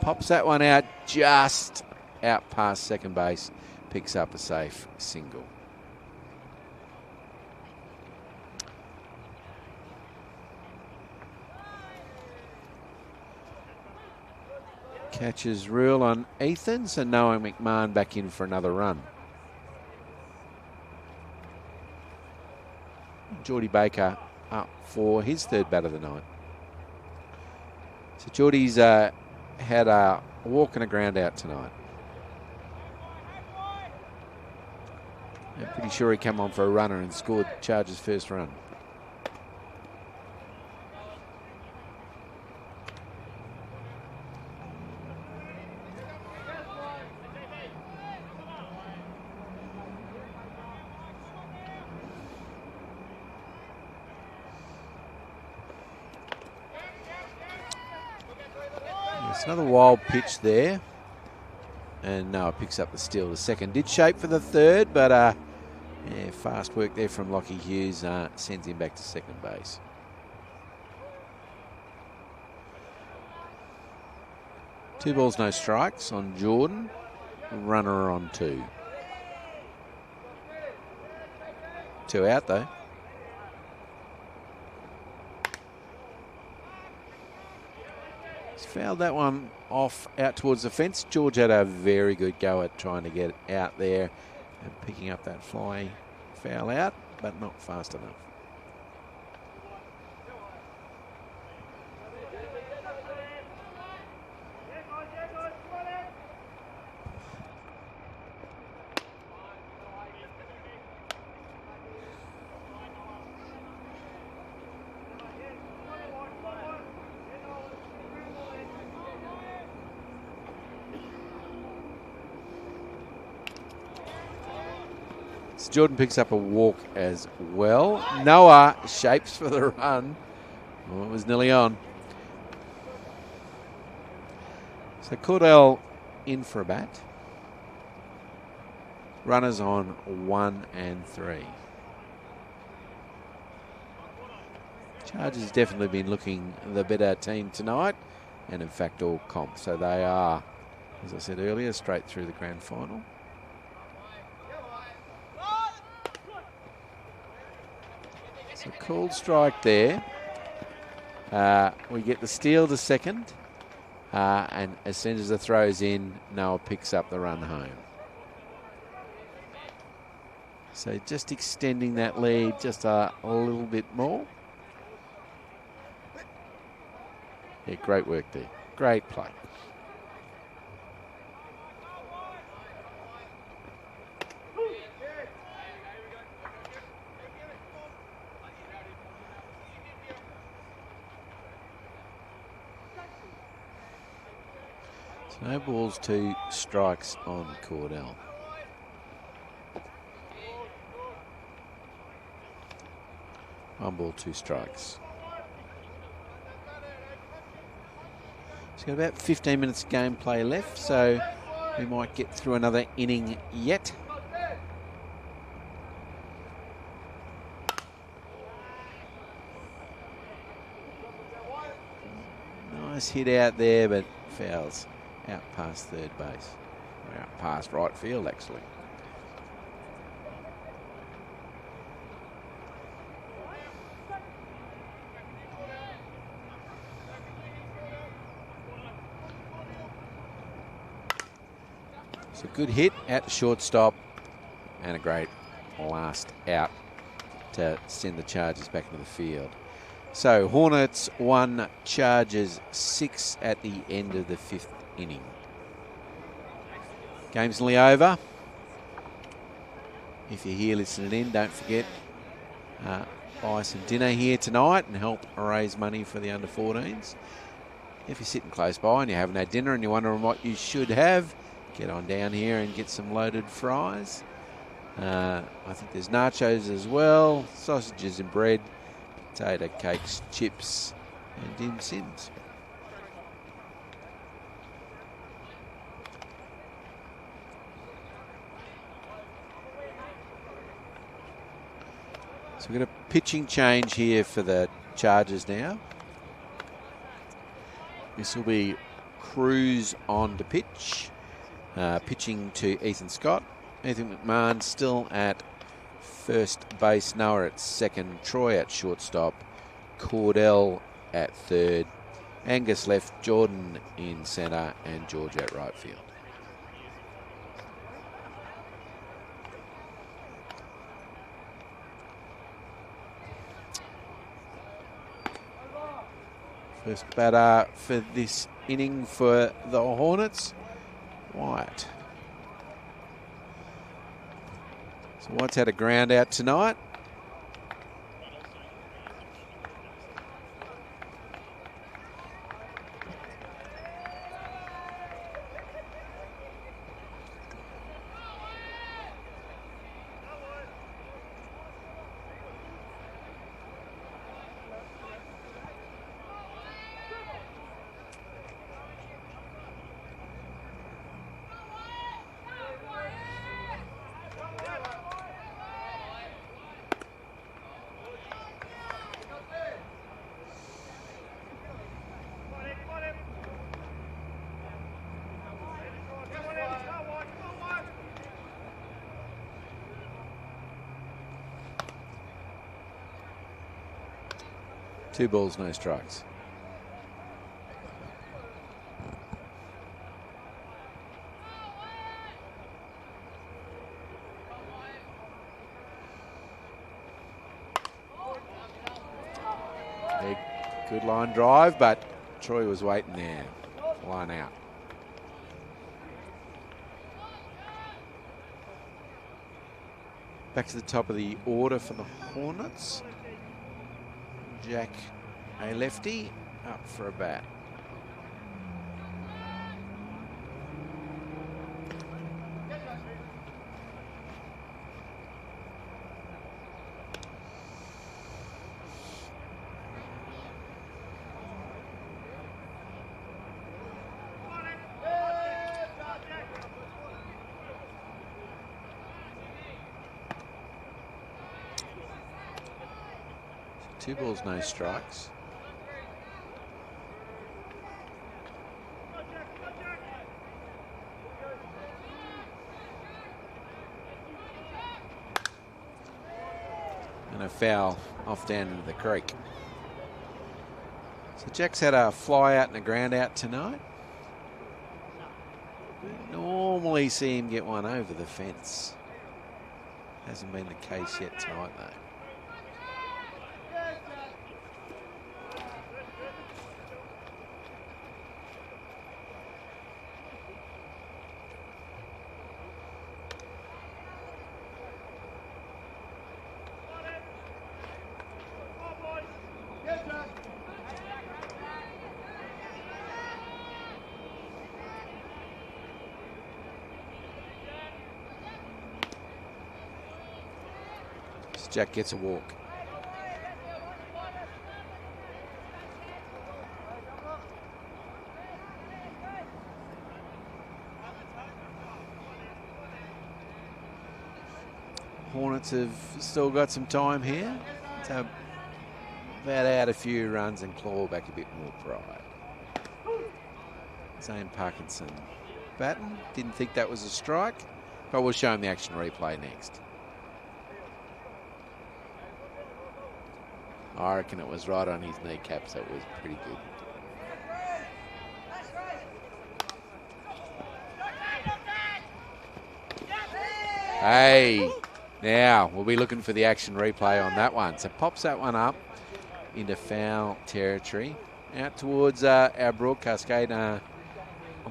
Pops that one out just out past second base. Picks up a safe single. Catches rule on Ethan, so Noah McMahon back in for another run. Geordie Baker up for his third bat of the night. So Geordie's had a walk and a ground out tonight. I'm pretty sure he came on for a runner and scored Chargers' first run. It's another wild pitch there. And Noah picks up the steal. The second did shape for the third, but yeah, fast work there from Lockie Hughes sends him back to second base. Two balls, no strikes on Jordan. Runner on 2. 2 out though. Fouled that one off out towards the fence. George had a very good go at trying to get out there and picking up that fly foul out, but not fast enough. Jordan picks up a walk as well. Noah shapes for the run. Well, it was nearly on. So Cordell in for a bat. Runners on 1 and 3. Chargers definitely been looking the better team tonight, and in fact all comp. So they are, as I said earlier, straight through the grand final. So called strike there. We get the steal to second. And as soon as the throw's in, Noah picks up the run home. So just extending that lead just a little bit more. Yeah, great work there. Great play. No balls, 2 strikes on Cordell. One ball, 2 strikes. It's got about 15 minutes gameplay left, so we might get through another inning yet. Nice hit out there, but fouls. Out past third base. Or out past right field, actually. It's a good hit at the shortstop and a great last out to send the Chargers back into the field. So Hornets 1, Chargers 6 at the end of the 5th inning. Game's nearly over. If you're here listening in, don't forget buy some dinner here tonight and help raise money for the under-14s. If you're sitting close by and you haven't had dinner and you're wondering what you should have, get on down here and get some loaded fries. I think there's nachos as well, sausages and bread, potato cakes, chips, and dim sims. So we've got a pitching change here for the Chargers now. This will be Cruz on to pitch. Pitching to Ethan Scott. Ethan McMahon still at first base. Noah at second. Troy at shortstop. Cordell at third. Angus left. Jordan in centre. And George at right field. First batter for this inning for the Hornets, Wyatt. So Wyatt's had a ground out tonight. Two balls, no strikes. Good line drive, but Troy was waiting there. Line out. Back to the top of the order for the Hornets. Jack, a lefty, up for a bat. Two balls, no strikes. And a foul off down into the creek. So Jack's had a fly out and a ground out tonight. We normally see him get one over the fence. Hasn't been the case yet tonight though. Jack gets a walk. Hornets have still got some time here to bat out a few runs and claw back a bit more pride. Zane Parkinson batting. Didn't think that was a strike, but we'll show him the action replay next. I reckon it was right on his kneecaps. That was pretty good. Hey, now we'll be looking for the action replay on that one. So pops that one up into foul territory. Out towards our broadcast gate on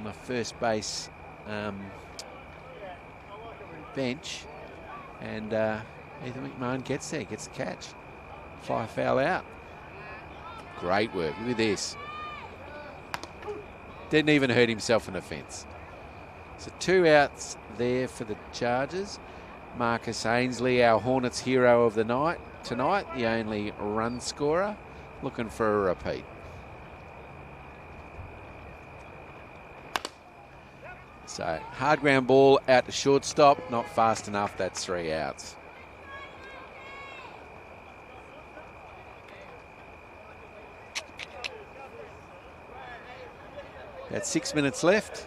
the first base bench. And Ethan McMahon gets there, gets the catch. Fly foul out. Great work. Look at this. Didn't even hurt himself in the fence. So 2 outs there for the Chargers. Marcus Ainsley, our Hornets hero of the night tonight, the only run scorer, looking for a repeat. So hard ground ball out to shortstop, not fast enough. That's 3 outs. About 6 minutes left.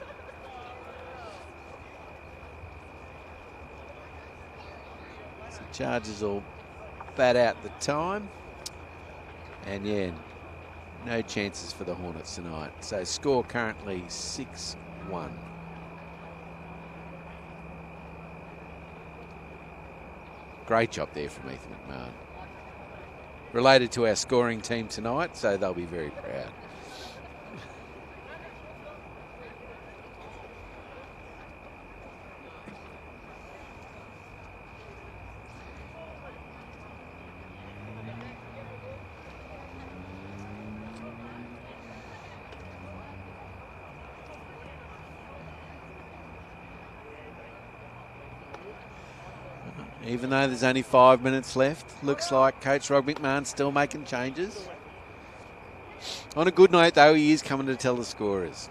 So Chargers will bat out the time. And yeah, no chances for the Hornets tonight. So score currently 6-1. Great job there from Ethan McMahon. Related to our scoring team tonight, so they'll be very proud. Even though there's only 5 minutes left, looks like Coach Rod McMahon's still making changes. On a good note, though, he is coming to tell the scorers.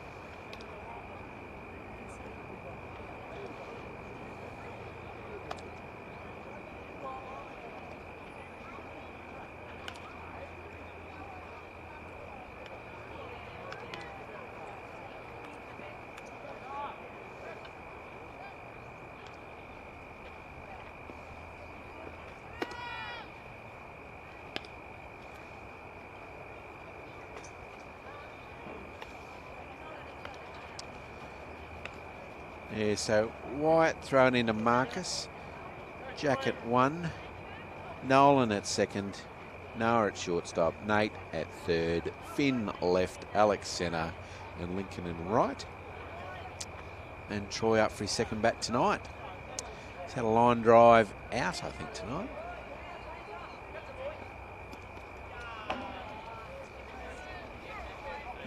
Yeah, so Wyatt thrown into Marcus. Jack at 1. Nolan at 2nd. Noah at shortstop. Nate at 3rd. Finn left. Alex centre. And Lincoln in right. And Troy up for his 2nd bat tonight. He's had a line drive out, I think, tonight.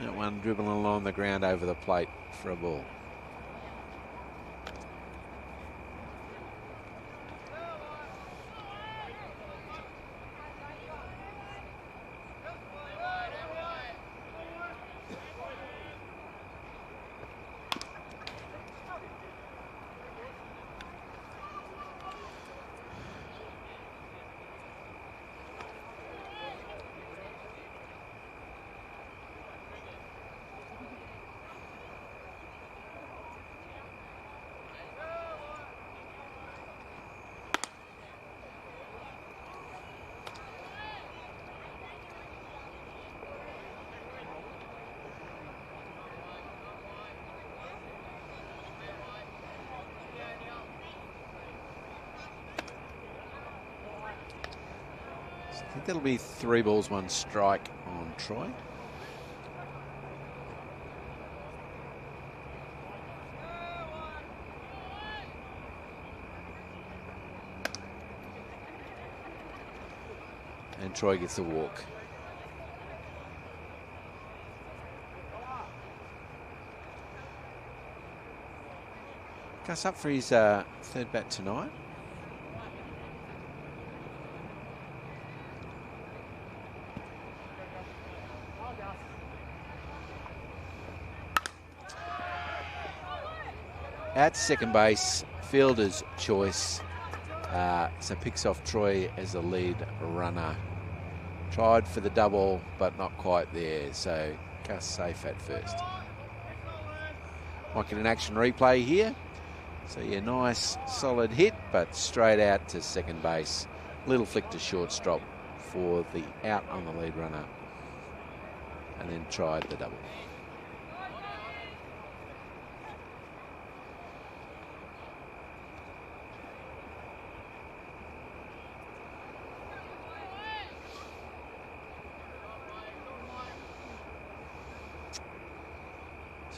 That one dribbling along the ground over the plate for a ball. I think that'll be 3 balls, 1 strike on Troy. And Troy gets a walk. Gus up for his 3rd bat tonight. At second base, fielder's choice. So picks off Troy as the lead runner. Tried for the double, but not quite there. So Gus safe at first. Might get an action replay here. So yeah, nice solid hit, but straight out to second base. Little flick to shortstop for the out on the lead runner. And then tried the double.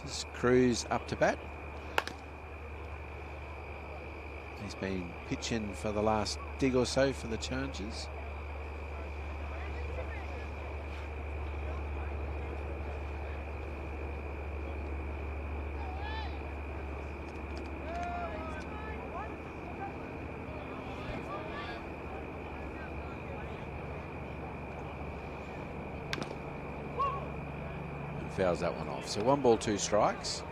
This is Cruz up to bat. He's been pitching for the last dig or so for the Chargers. Fouls that one off. So 1 ball, 2 strikes.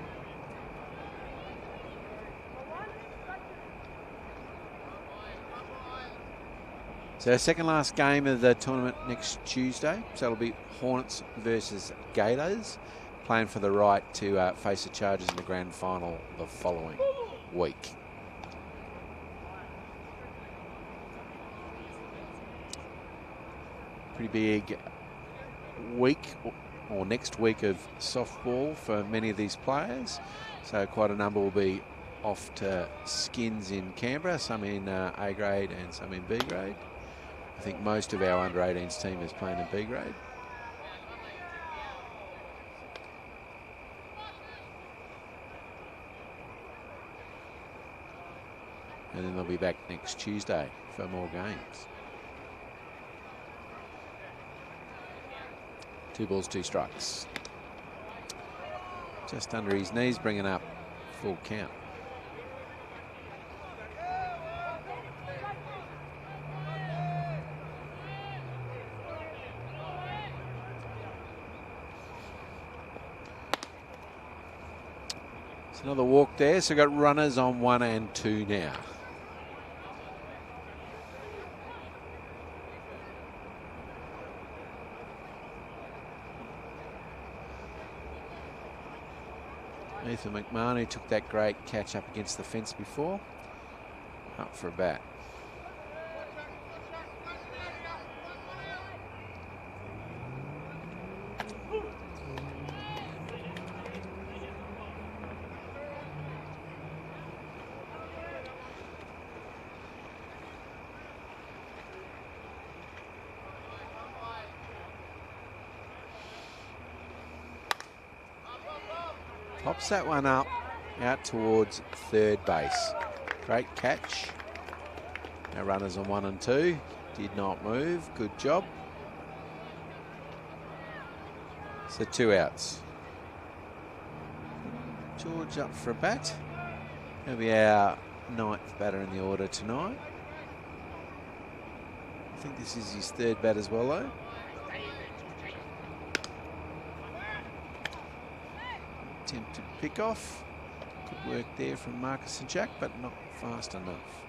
So second last game of the tournament next Tuesday. So it'll be Hornets versus Gators, playing for the right to face the Chargers in the grand final the following week. Pretty big week or next week of softball for many of these players. So quite a number will be off to skins in Canberra, some in A grade and some in B grade. I think most of our under-18s team is playing in B grade. And then they'll be back next Tuesday for more games. 2 balls, 2 strikes. Just under his knees, bringing up full count. It's another walk there, so we've got runners on 1 and 2 now. Ethan McMahon, who took that great catch up against the fence before, up for a bat. Pops that one up out towards third base. Great catch. Now runners on 1 and 2. Did not move. Good job. So 2 outs. George up for a bat. He'll be our 9th batter in the order tonight. I think this is his 3rd bat as well, though. Attempted pick off. Good work there from Marcus and Jack, but not fast enough.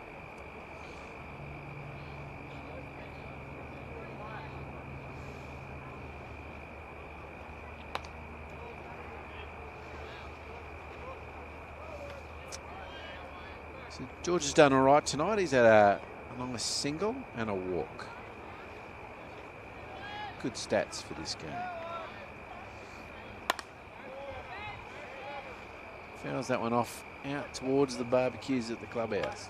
So George has done all right tonight. He's had a nice single and a walk. Good stats for this game. Fouls that one off out towards the barbecues at the clubhouse.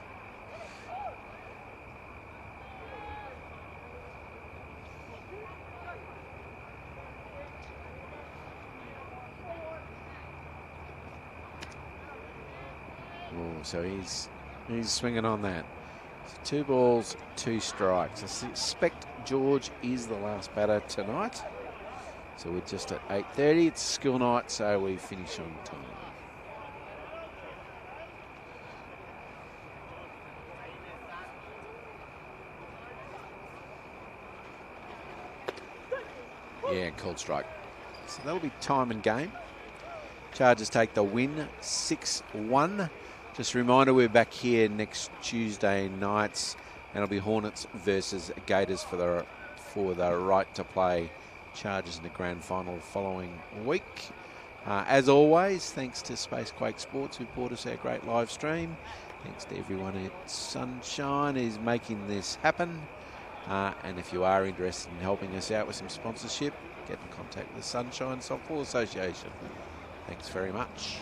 Oh, so he's swinging on that. So 2 balls, 2 strikes. I suspect George is the last batter tonight. So we're just at 8:30. It's school night, so we finish on time. Yeah, cold strike. So that'll be time and game. Chargers take the win, 6-1. Just a reminder, we're back here next Tuesday nights, and it'll be Hornets versus Gators for the right to play Chargers in the grand final the following week. As always, thanks to Spacequake Sports who brought us our great live stream. Thanks to everyone at Sunshine who's making this happen. And if you are interested in helping us out with some sponsorship, get in contact with the Sunshine Softball Association. Thanks very much.